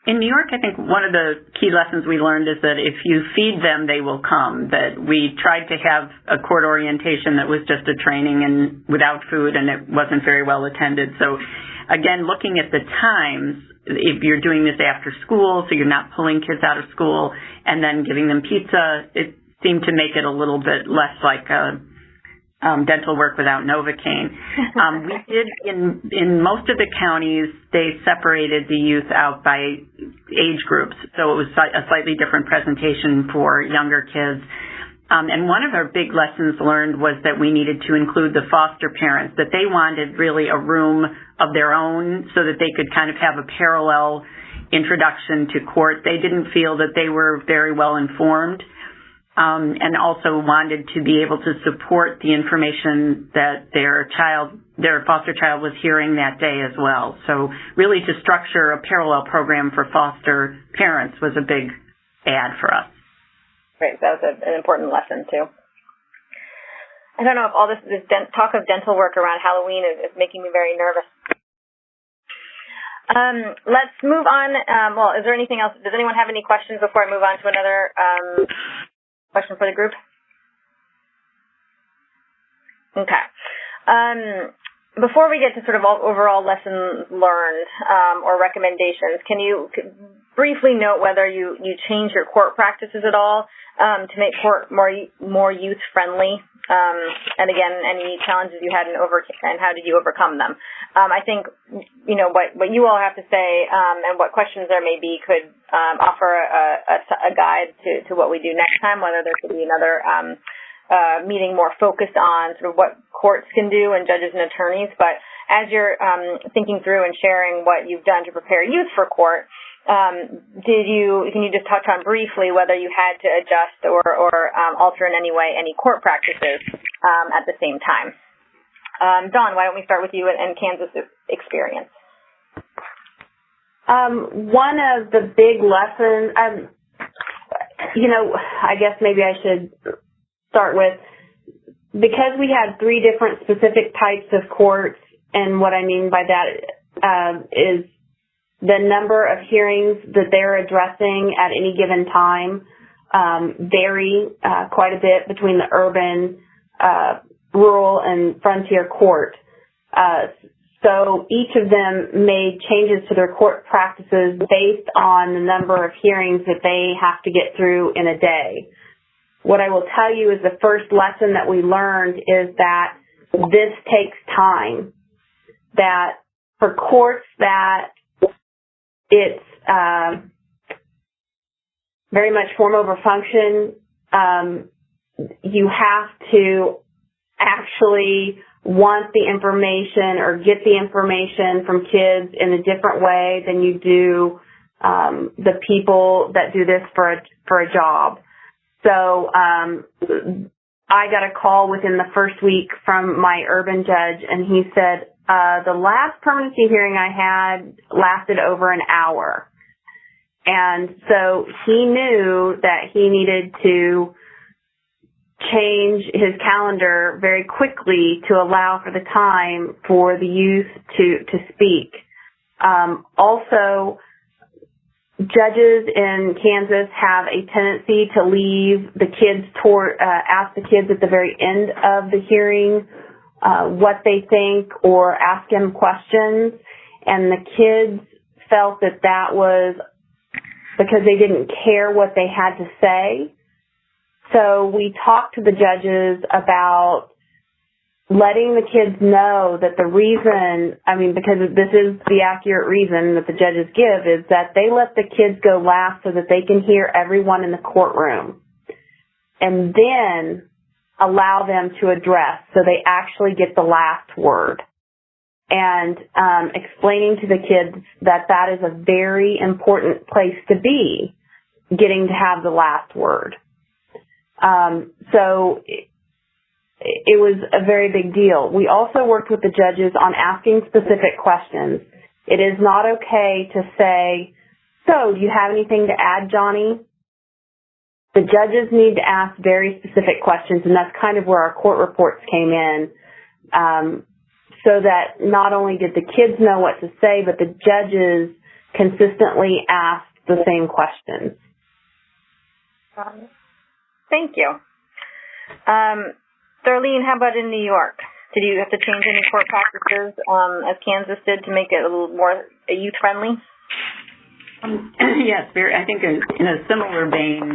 In New York, I think one of the key lessons we learned is that if you feed them, they will come. That we tried to have a court orientation that was just a training and without food, and it wasn't very well attended. So, again, looking at the times, if you're doing this after school, so you're not pulling kids out of school and then giving them pizza, it seemed to make it a little bit less like dental work without Novocaine. We did, in most of the counties, they separated the youth out by age groups, so it was a slightly different presentation for younger kids. And one of our big lessons learned was that we needed to include the foster parents, that they wanted really a room of their own so that they could kind of have a parallel introduction to court. They didn't feel that they were very well informed. And also wanted to be able to support the information that their foster child was hearing that day as well. So really to structure a parallel program for foster parents was a big add for us. Great. That was an important lesson, too. I don't know if all this talk of dental work around Halloween is making me very nervous. Let's move on. Well, is there anything else? Does anyone have any questions before I move on to another question for the group? Okay. Before we get to sort of overall lessons learned or recommendations, can you briefly note whether you changed your court practices at all to make court more youth-friendly? And again, any challenges you had and how did you overcome them? I think, what you all have to say and what questions there may be could offer a guide to what we do next time, whether there could be another meeting more focused on sort of what courts can do and judges and attorneys. But as you're thinking through and sharing what you've done to prepare youth for court, can you just touch on briefly whether you had to adjust or alter in any way any court practices at the same time? Dawn, why don't we start with you and Kansas experience? One of the big lessons, I guess maybe I should start with, because we had 3 different specific types of courts, and what I mean by that is the number of hearings that they're addressing at any given time vary quite a bit between the urban, rural, and frontier court. So each of them made changes to their court practices based on the number of hearings that they have to get through in a day. What I will tell you is the first lesson that we learned is that this takes time. That for courts that it's very much form over function, you have to actually want the information or get the information from kids in a different way than you do the people that do this for a job. So I got a call within the first week from my urban judge, and he said, the last permanency hearing I had lasted over an hour. And so he knew that he needed to change his calendar very quickly to allow for the time for the youth to speak. Also, judges in Kansas have a tendency to leave the kids ask the kids at the very end of the hearing what they think or ask them questions, and the kids felt that was because they didn't care what they had to say. So we talked to the judges about letting the kids know that the reason, because this is the accurate reason that the judges give, is that they let the kids go last so that they can hear everyone in the courtroom and then allow them to address so they actually get the last word. And explaining to the kids that is a very important place to be, getting to have the last word. So it was a very big deal. We also worked with the judges on asking specific questions. It is not okay to say, so do you have anything to add, Johnny? The judges need to ask very specific questions, and that's kind of where our court reports came in, so that not only did the kids know what to say, but the judges consistently asked the same questions. Thank you. Darlene, how about in New York? Did you have to change any court practices as Kansas did to make it a little more youth-friendly? Yes, I think in a similar vein,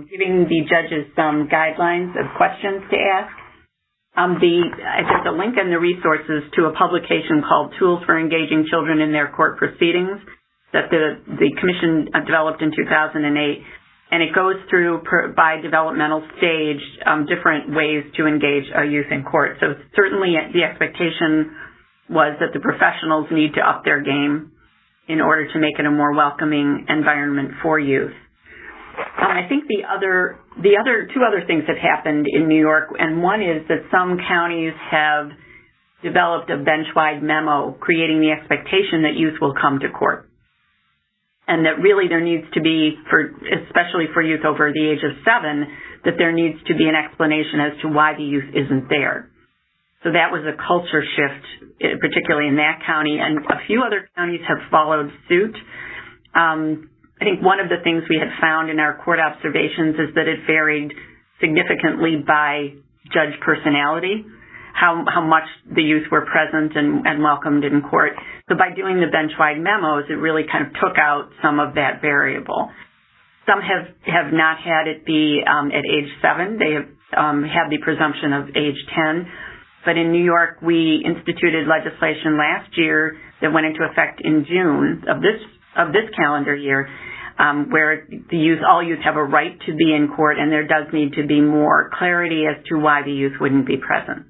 giving the judges some guidelines of questions to ask. There's a link in the resources to a publication called Tools for Engaging Children in Their Court Proceedings that the Commission developed in 2008. And it goes through, by developmental stage, different ways to engage a youth in court. So certainly the expectation was that the professionals need to up their game in order to make it a more welcoming environment for youth. I think the two other things have happened in New York, and one is that some counties have developed a bench-wide memo creating the expectation that youth will come to court. And that really there needs to be, especially for youth over the age of 7, that there needs to be an explanation as to why the youth isn't there. So that was a culture shift, particularly in that county, and a few other counties have followed suit. I think one of the things we had found in our court observations is that it varied significantly by judge personality, how much the youth were present and welcomed in court. So by doing the bench-wide memos, it really kind of took out some of that variable. Some have not had it be at age 7. They have had the presumption of age 10. But in New York, we instituted legislation last year that went into effect in June of this calendar year, where all youth have a right to be in court, and there does need to be more clarity as to why the youth wouldn't be present.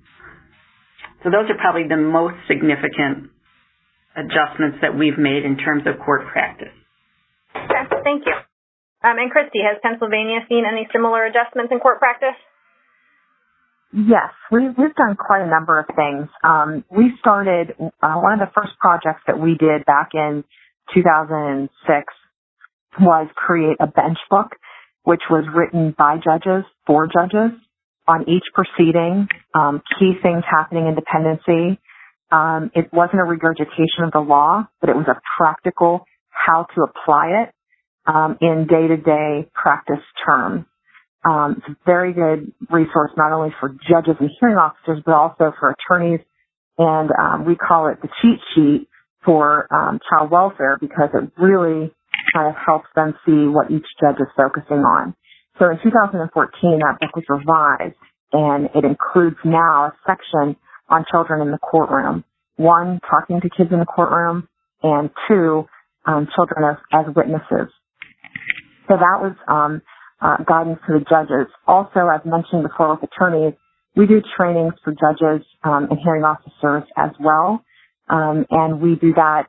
So those are probably the most significant adjustments that we've made in terms of court practice. Okay, thank you. And Christy, has Pennsylvania seen any similar adjustments in court practice? Yes, we've done quite a number of things. We started, one of the first projects that we did back in 2006 was create a bench book, which was written by judges, for judges, on each proceeding, key things happening in dependency. It wasn't a regurgitation of the law, but it was a practical how to apply it in day-to-day practice terms. It's a very good resource not only for judges and hearing officers, but also for attorneys. And we call it the cheat sheet for child welfare because it really kind of helps them see what each judge is focusing on. So in 2014, that book was revised, and it includes now a section on children in the courtroom. 1, talking to kids in the courtroom, and 2, children as witnesses. So that was guidance to the judges. Also, as mentioned before with attorneys, we do trainings for judges and hearing officers as well. And we do that.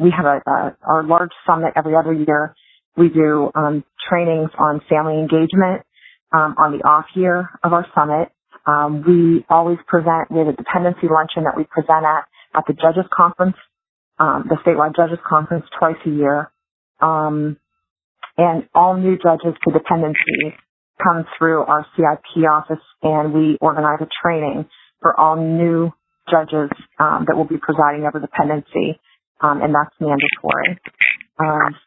We have our large summit every other year. We do trainings on family engagement on the off year of our summit. We always present with a dependency luncheon that we present at the judges conference, the statewide judges conference twice a year. And all new judges to dependency come through our CIP office, and we organize a training for all new judges that will be presiding over dependency, and that's mandatory.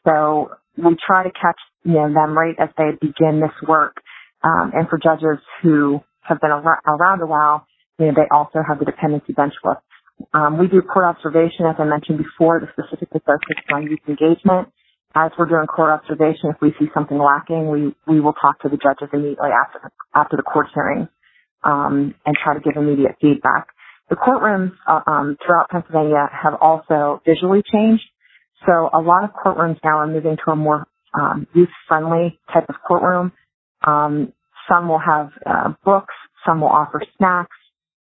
So we try to catch them right as they begin this work. And for judges who have been around a while, they also have the dependency bench book. We do court observation, as I mentioned before, to specifically focus on youth engagement. As we're doing court observation, if we see something lacking, we will talk to the judges immediately after the court hearing and try to give immediate feedback. The courtrooms throughout Pennsylvania have also visually changed. So a lot of courtrooms now are moving to a more youth-friendly type of courtroom. Some will have books. Some will offer snacks.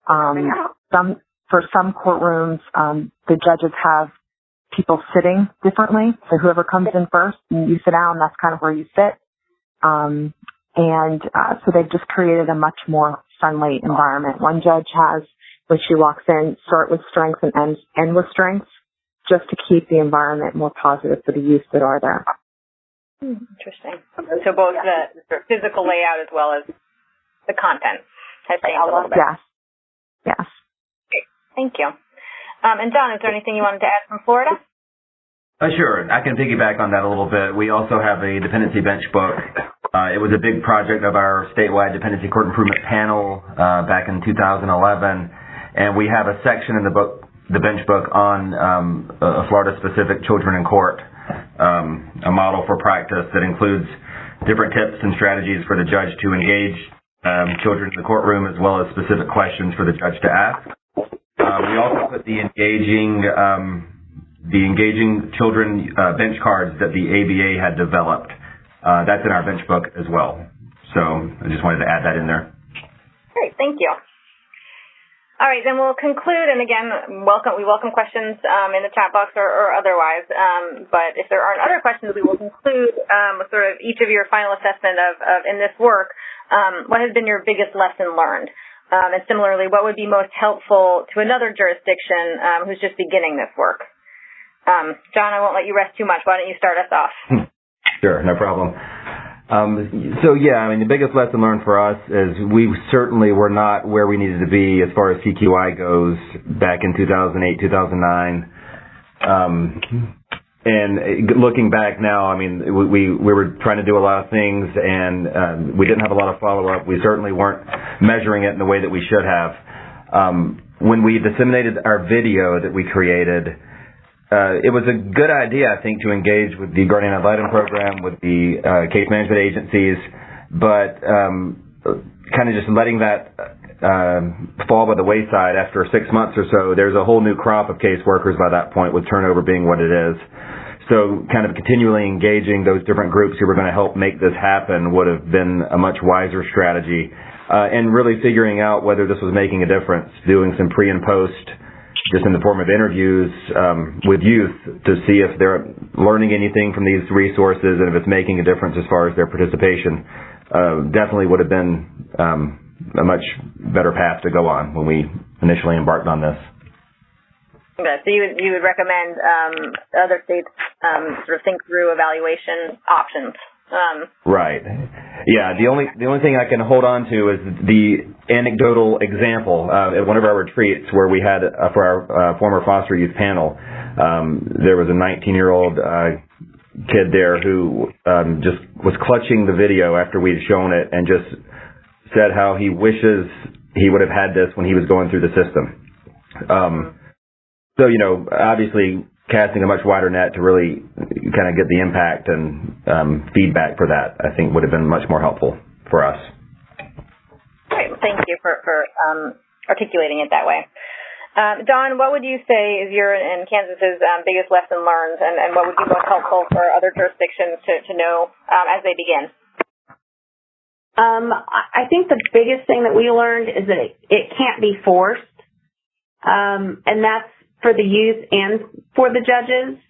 For some courtrooms, the judges have people sitting differently. So whoever comes in first and you sit down, that's kind of where you sit. So they've just created a much more friendly environment. One judge has, when she walks in, start with strengths and end with strengths, just to keep the environment more positive for the youth that are there. Interesting. So both the physical layout as well as the content has changed a little bit. Yes. Yes. Great. Thank you. And Don, is there anything you wanted to add from Florida? Sure. I can piggyback on that a little bit. We also have a dependency bench book. It was a big project of our statewide dependency court improvement panel back in 2011, and we have a section in the book, the bench book, on a Florida-specific children in court, a model for practice that includes different tips and strategies for the judge to engage children in the courtroom, as well as specific questions for the judge to ask. We also put the engaging children bench cards that the ABA had developed. That's in our bench book as well. So I just wanted to add that in there. Great, thank you. All right, then we'll conclude, and again, we welcome questions in the chat box or otherwise. But if there aren't other questions, we will conclude with sort of each of your final assessment of in this work. What has been your biggest lesson learned? And similarly, what would be most helpful to another jurisdiction who's just beginning this work? John, I won't let you rest too much. Why don't you start us off? Sure, no problem. The biggest lesson learned for us is we certainly were not where we needed to be as far as CQI goes back in 2008, 2009. And looking back now, we were trying to do a lot of things, and we didn't have a lot of follow-up. We certainly weren't measuring it in the way that we should have. When we disseminated our video that we created, it was a good idea, I think, to engage with the guardian ad litem program, with the case management agencies, but kind of just letting that fall by the wayside after 6 months or so. There's a whole new crop of caseworkers by that point, with turnover being what it is. So kind of continually engaging those different groups who were going to help make this happen would have been a much wiser strategy. And really figuring out whether this was making a difference, doing some pre and post, just in the form of interviews with youth to see if they're learning anything from these resources and if it's making a difference as far as their participation. Definitely would have been a much better path to go on when we initially embarked on this. Okay, so you would recommend other states sort of think through evaluation options. Right. Yeah. The only thing I can hold on to is the anecdotal example at one of our retreats where we had for our former foster youth panel. There was a 19-year-old kid there who just was clutching the video after we'd shown it and just said how he wishes he would have had this when he was going through the system. So obviously casting a much wider net to really kind of get the impact and feedback for that, I think, would have been much more helpful for us. Great. Thank you for articulating it that way. Don, what would you say is your and Kansas's biggest lesson learned, and what would be most helpful for other jurisdictions to know as they begin? I think the biggest thing that we learned is that it can't be forced, and that's for the youth and for the judges.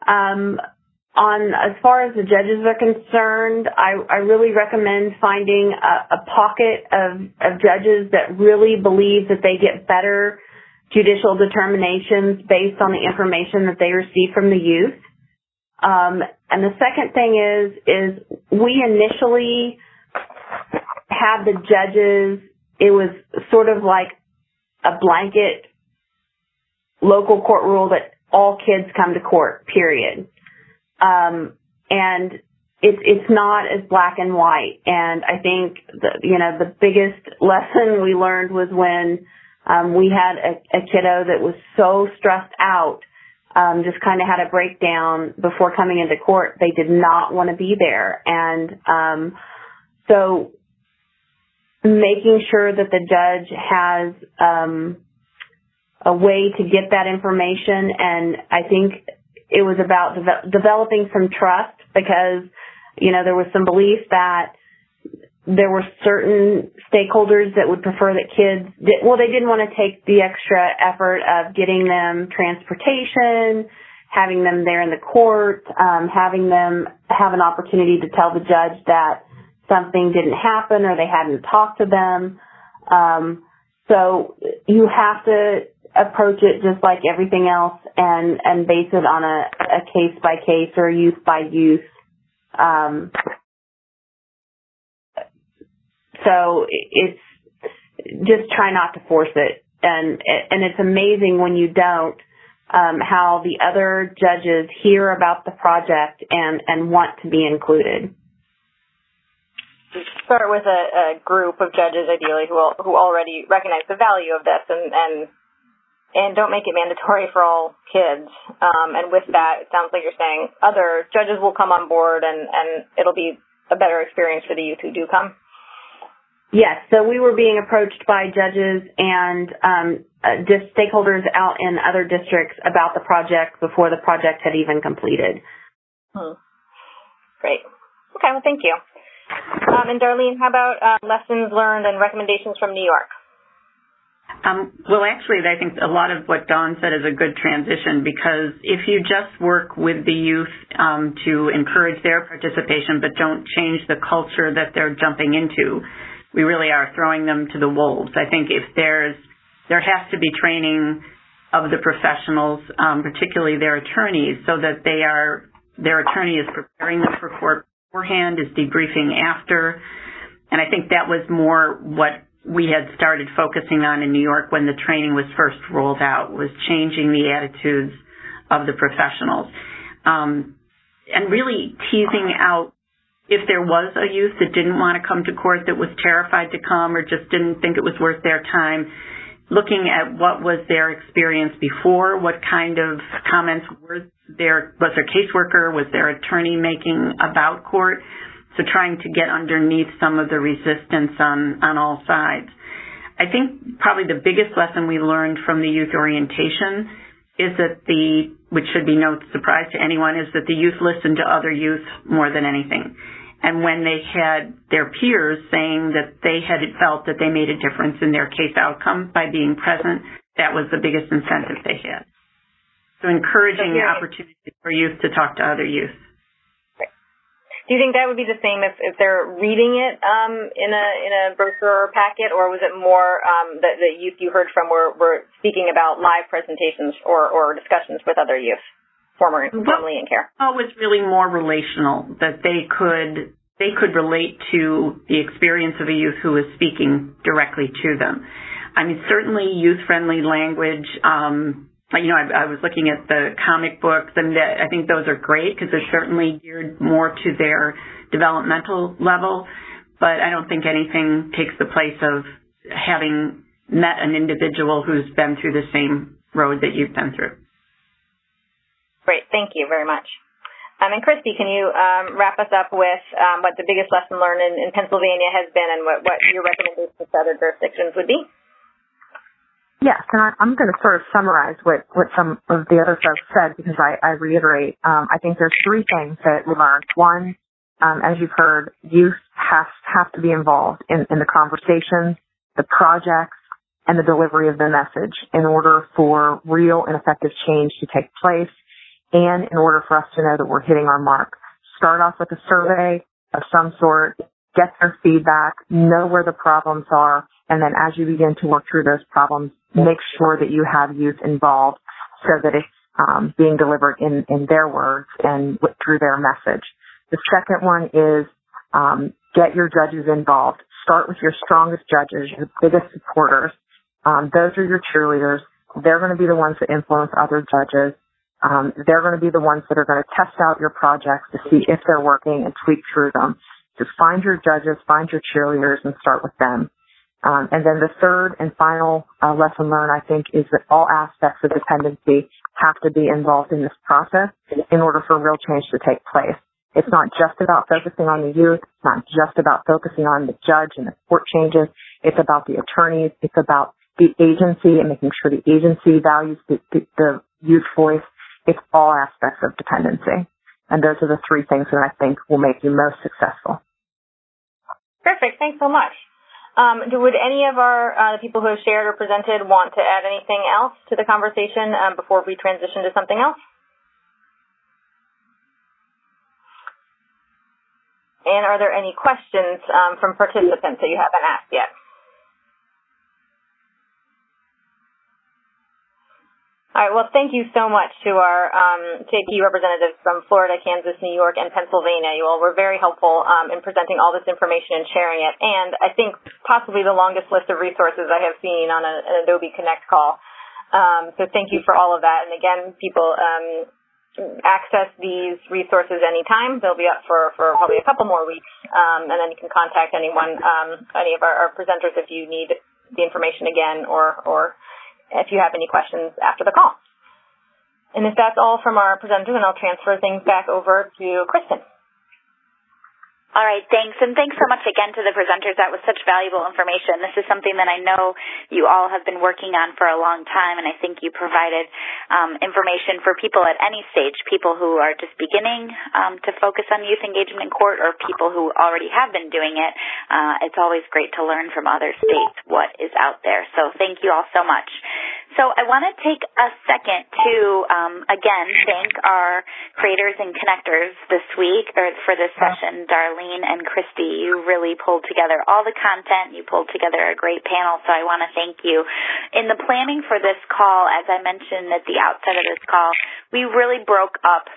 As far as the judges are concerned, I really recommend finding a pocket of judges that really believe that they get better judicial determinations based on the information that they receive from the youth. And the second thing is we initially had the judges, it was sort of like a blanket local court rule that all kids come to court, period. And it's not as black and white. And I think the biggest lesson we learned was when we had a kiddo that was so stressed out, just kind of had a breakdown before coming into court. They did not want to be there. And so making sure that the judge has a way to get that information, and I think it was about developing some trust, because there was some belief that there were certain stakeholders that would prefer that kids they didn't want to take the extra effort of getting them transportation, having them there in the court, having them have an opportunity to tell the judge that something didn't happen or they hadn't talked to them. So you have to approach it just like everything else and base it on a case by case or youth by youth. So it's just try not to force it. And it's amazing when you don't, how the other judges hear about the project and want to be included. Start with a group of judges, ideally, who already recognize the value of this and don't make it mandatory for all kids. And with that, it sounds like you're saying other judges will come on board and it'll be a better experience for the youth who do come. Yes, so we were being approached by judges and just stakeholders out in other districts about the project before the project had even completed. Great. Okay, well, thank you. And Darlene, how about lessons learned and recommendations from New York? Well, actually, I think a lot of what Dawn said is a good transition, because if you just work with the youth to encourage their participation but don't change the culture that they're jumping into, we really are throwing them to the wolves. I think if there has to be training of the professionals, particularly their attorneys, so that their attorney is preparing them for court beforehand, is debriefing after. And I think that was more what we had started focusing on in New York when the training was first rolled out, was changing the attitudes of the professionals. And really teasing out, if there was a youth that didn't want to come to court, that was terrified to come or just didn't think it was worth their time, looking at what was their experience before, what kind of comments was their caseworker, was their attorney making about court. So trying to get underneath some of the resistance on all sides. I think probably the biggest lesson we learned from the youth orientation is that which should be no surprise to anyone, is that the youth listened to other youth more than anything. And when they had their peers saying that they had felt that they made a difference in their case outcome by being present, that was the biggest incentive they had. So encouraging opportunities for youth to talk to other youth. Do you think that would be the same if they're reading it in a brochure or packet, or was it more the youth you heard from were speaking about live presentations or discussions with other youth formerly in care? It was really more relational, that they could relate to the experience of a youth who was speaking directly to them. I mean, certainly youth-friendly language. I was looking at the comic books, and I think those are great because they're certainly geared more to their developmental level, but I don't think anything takes the place of having met an individual who's been through the same road that you've been through. Great. Thank you very much. And Christy, can you wrap us up with what the biggest lesson learned in Pennsylvania has been and what your recommendations to other jurisdictions would be? Yes, and I'm going to sort of summarize what some of the other folks said, because I reiterate, I think there's three things that we learned. One, as you've heard, youth have to be involved in the conversations, the projects, and the delivery of the message in order for real and effective change to take place, and in order for us to know that we're hitting our mark. Start off with a survey of some sort, get their feedback, know where the problems are, and then as you begin to work through those problems, make sure that you have youth involved so that it's being delivered in their words and through their message. The second one is get your judges involved. Start with your strongest judges, your biggest supporters. Those are your cheerleaders. They're going to be the ones that influence other judges. They're going to be the ones that are going to test out your projects to see if they're working and tweak through them. Just find your judges, find your cheerleaders, and start with them. And then the third and final lesson learned, I think, is that all aspects of dependency have to be involved in this process in order for real change to take place. It's not just about focusing on the youth. It's not just about focusing on the judge and the court changes. It's about the attorneys. It's about the agency and making sure the agency values the youth voice. It's all aspects of dependency. And those are the three things that I think will make you most successful. Perfect. Thanks so much. Would any of our people who have shared or presented want to add anything else to the conversation before we transition to something else? And are there any questions from participants that you haven't asked yet? All right, well, thank you so much to our JP representatives from Florida, Kansas, New York, and Pennsylvania. You all were very helpful in presenting all this information and sharing it. And I think possibly the longest list of resources I have seen on an Adobe Connect call. So thank you for all of that. And again, people access these resources anytime. They'll be up for probably a couple more weeks, and then you can contact anyone, any of our presenters if you need the information again or if you have any questions after the call. And if that's all from our presenters, then I'll transfer things back over to Kristen. All right, thanks. And thanks so much again to the presenters. That was such valuable information. This is something that I know you all have been working on for a long time, and I think you provided information for people at any stage, people who are just beginning to focus on youth engagement in court or people who already have been doing it. It's always great to learn from other states what is out there. So thank you all so much. So I want to take a second to, again, thank our creators and connectors this week, or for this session, Darlene and Christy. You really pulled together all the content. You pulled together a great panel, so I want to thank you. In the planning for this call, as I mentioned at the outset of this call, we really broke up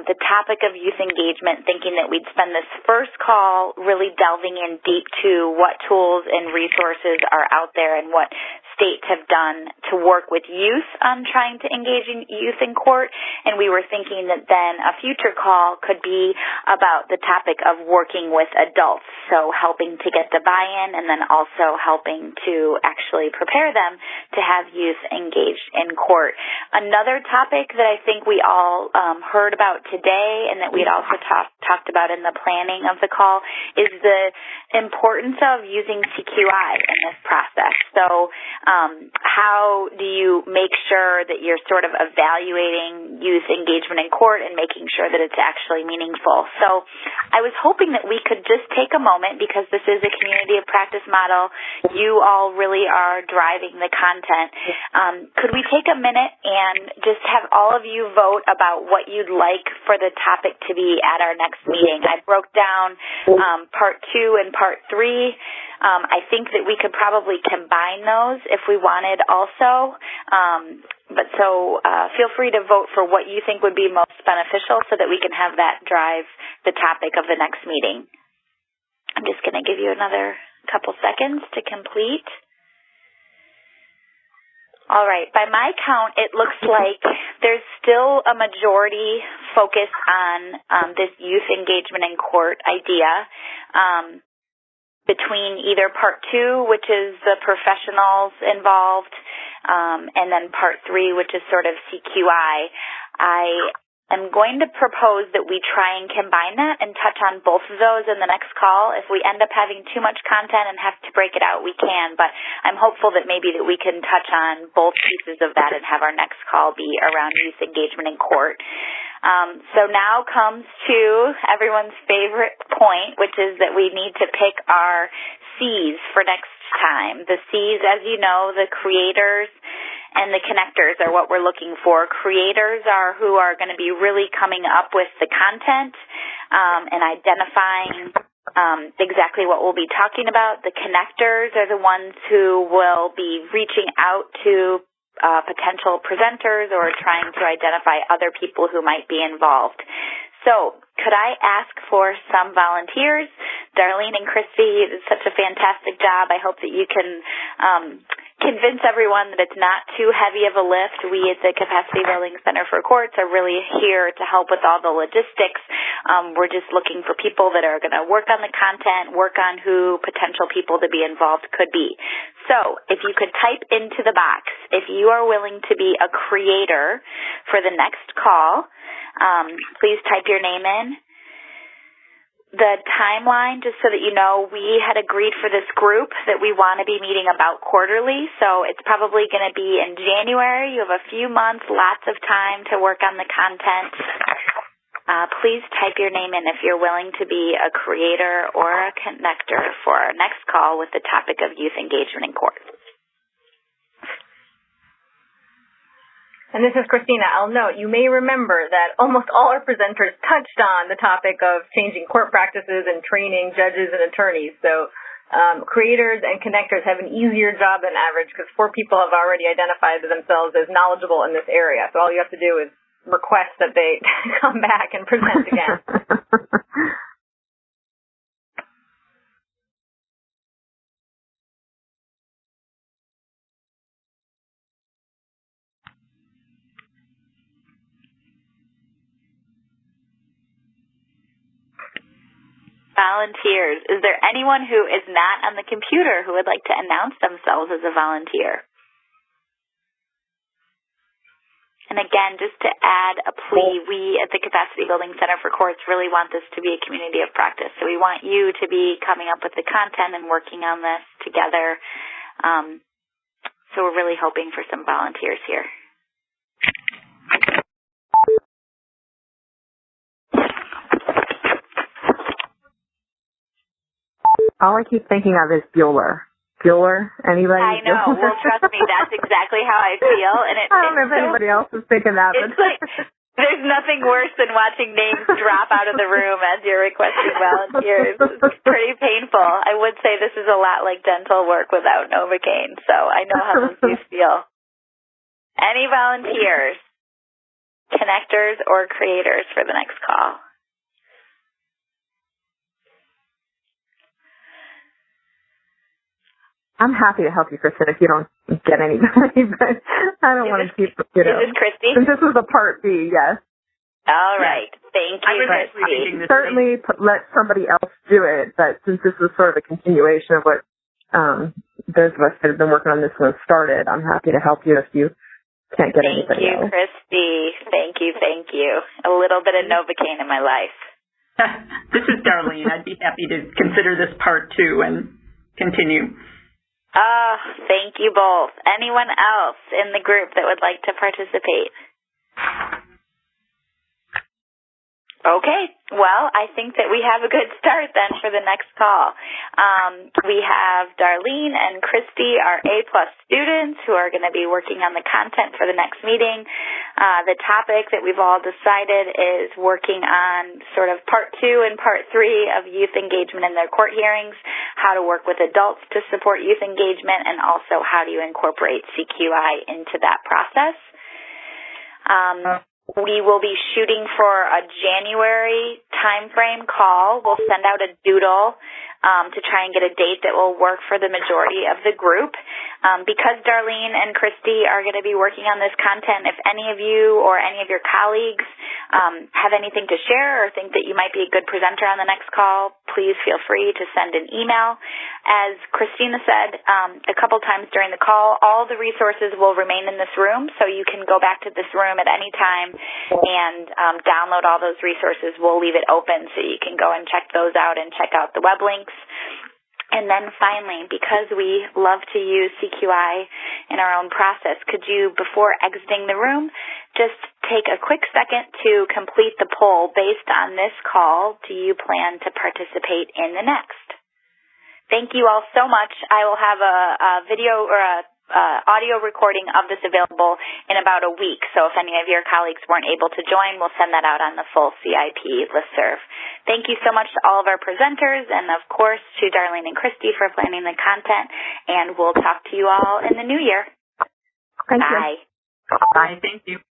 the topic of youth engagement, thinking that we'd spend this first call really delving in deep to what tools and resources are out there and what states have done to work with youth on trying to engage youth in court, and we were thinking that then a future call could be about the topic of working with adults, so helping to get the buy-in and then also helping to actually prepare them to have youth engaged in court. Another topic that I think we all heard about today and that we'd also talked about in the planning of the call is the importance of using CQI in this process. So how do you make sure that you're sort of evaluating youth engagement in court and making sure that it's actually meaningful? So I was hoping that we could just take a moment, because this is a community of practice model. You all really are driving the content. Could we take a minute and just have all of you vote about what you'd like for the topic to be at our next meeting? I broke down part 2 and part 3. I think that we could probably combine those if we wanted also. But feel free to vote for what you think would be most beneficial so that we can have that drive the topic of the next meeting. I'm just going to give you another couple seconds to complete. All right. By my count, it looks like there's still a majority focus on this youth engagement in court idea. Between either part 2, which is the professionals involved, and then part 3, which is sort of CQI, I am going to propose that we try and combine that and touch on both of those in the next call. If we end up having too much content and have to break it out, we can, but I'm hopeful that maybe that we can touch on both pieces of that and have our next call be around youth engagement in court. So now comes to everyone's favorite point, which is that we need to pick our C's for next time. The C's, as you know, the creators and the connectors are what we're looking for. Creators are who are going to be really coming up with the content and identifying exactly what we'll be talking about. The connectors are the ones who will be reaching out to potential presenters or trying to identify other people who might be involved. So could I ask for some volunteers? Darlene and Christy, it's such a fantastic job. I hope that you can convince everyone that it's not too heavy of a lift. We at the Capacity Building Center for Courts are really here to help with all the logistics. We're just looking for people that are going to work on the content, work on who potential people to be involved could be. So if you could type into the box, if you are willing to be a creator for the next call, please type your name in. The timeline, just so that you know, we had agreed for this group that we want to be meeting about quarterly, so it's probably going to be in January. You have a few months, lots of time to work on the content. Please type your name in if you're willing to be a creator or a connector for our next call with the topic of youth engagement in court. And this is Christina. I'll note, you may remember that almost all our presenters touched on the topic of changing court practices and training judges and attorneys. So creators and connectors have an easier job than average because 4 people have already identified themselves as knowledgeable in this area. So all you have to do is request that they come back and present again. Volunteers. Is there anyone who is not on the computer who would like to announce themselves as a volunteer? And again, just to add a plea, we at the Capacity Building Center for Courts really want this to be a community of practice. So we want you to be coming up with the content and working on this together. So we're really hoping for some volunteers here. All I keep thinking of is Bueller. Bueller? Anybody? I know. Well, trust me, that's exactly how I feel. And I don't know if anybody else is thinking that. It's like, there's nothing worse than watching names drop out of the room as you're requesting volunteers. It's pretty painful. I would say this is a lot like dental work without Novocaine, so I know how those feel. Any volunteers, connectors, or creators for the next call? I'm happy to help you, Kristen, if you don't get anybody, but I don't want to keep, Is this Christy? Since this was a part B, yes. All right. Yes. Thank you, Christy. Certainly let somebody else do it, but since this was sort of a continuation of what those of us that have been working on this one started, I'm happy to help you if you can't get anybody else. Thank you, Christy. Thank you. A little bit of Novocaine in my life. This is Darlene. I'd be happy to consider this part 2 and continue. Thank you both. Anyone else in the group that would like to participate? Okay. Well, I think that we have a good start then for the next call. We have Darlene and Christy, our A-plus students, who are going to be working on the content for the next meeting. The topic that we've all decided is working on sort of part 2 and part 3 of youth engagement in their court hearings, how to work with adults to support youth engagement, and also how do you incorporate CQI into that process. We will be shooting for a January timeframe call. We'll send out a doodle to try and get a date that will work for the majority of the group. Because Darlene and Christy are going to be working on this content, if any of you or any of your colleagues have anything to share or think that you might be a good presenter on the next call, please feel free to send an email. As Christina said a couple times during the call, all the resources will remain in this room, so you can go back to this room at any time and download all those resources. We'll leave it open so you can go and check those out and check out the web links. And then finally, because we love to use CQI in our own process, could you, before exiting the room, just take a quick second to complete the poll based on this call? Do you plan to participate in the next? Thank you all so much. I will have a video or a audio recording of this available in about a week. So if any of your colleagues weren't able to join, we'll send that out on the full CIP listserv. Thank you so much to all of our presenters and, of course, to Darlene and Christy for planning the content. And we'll talk to you all in the new year. Thank Bye. You. Bye. Thank you.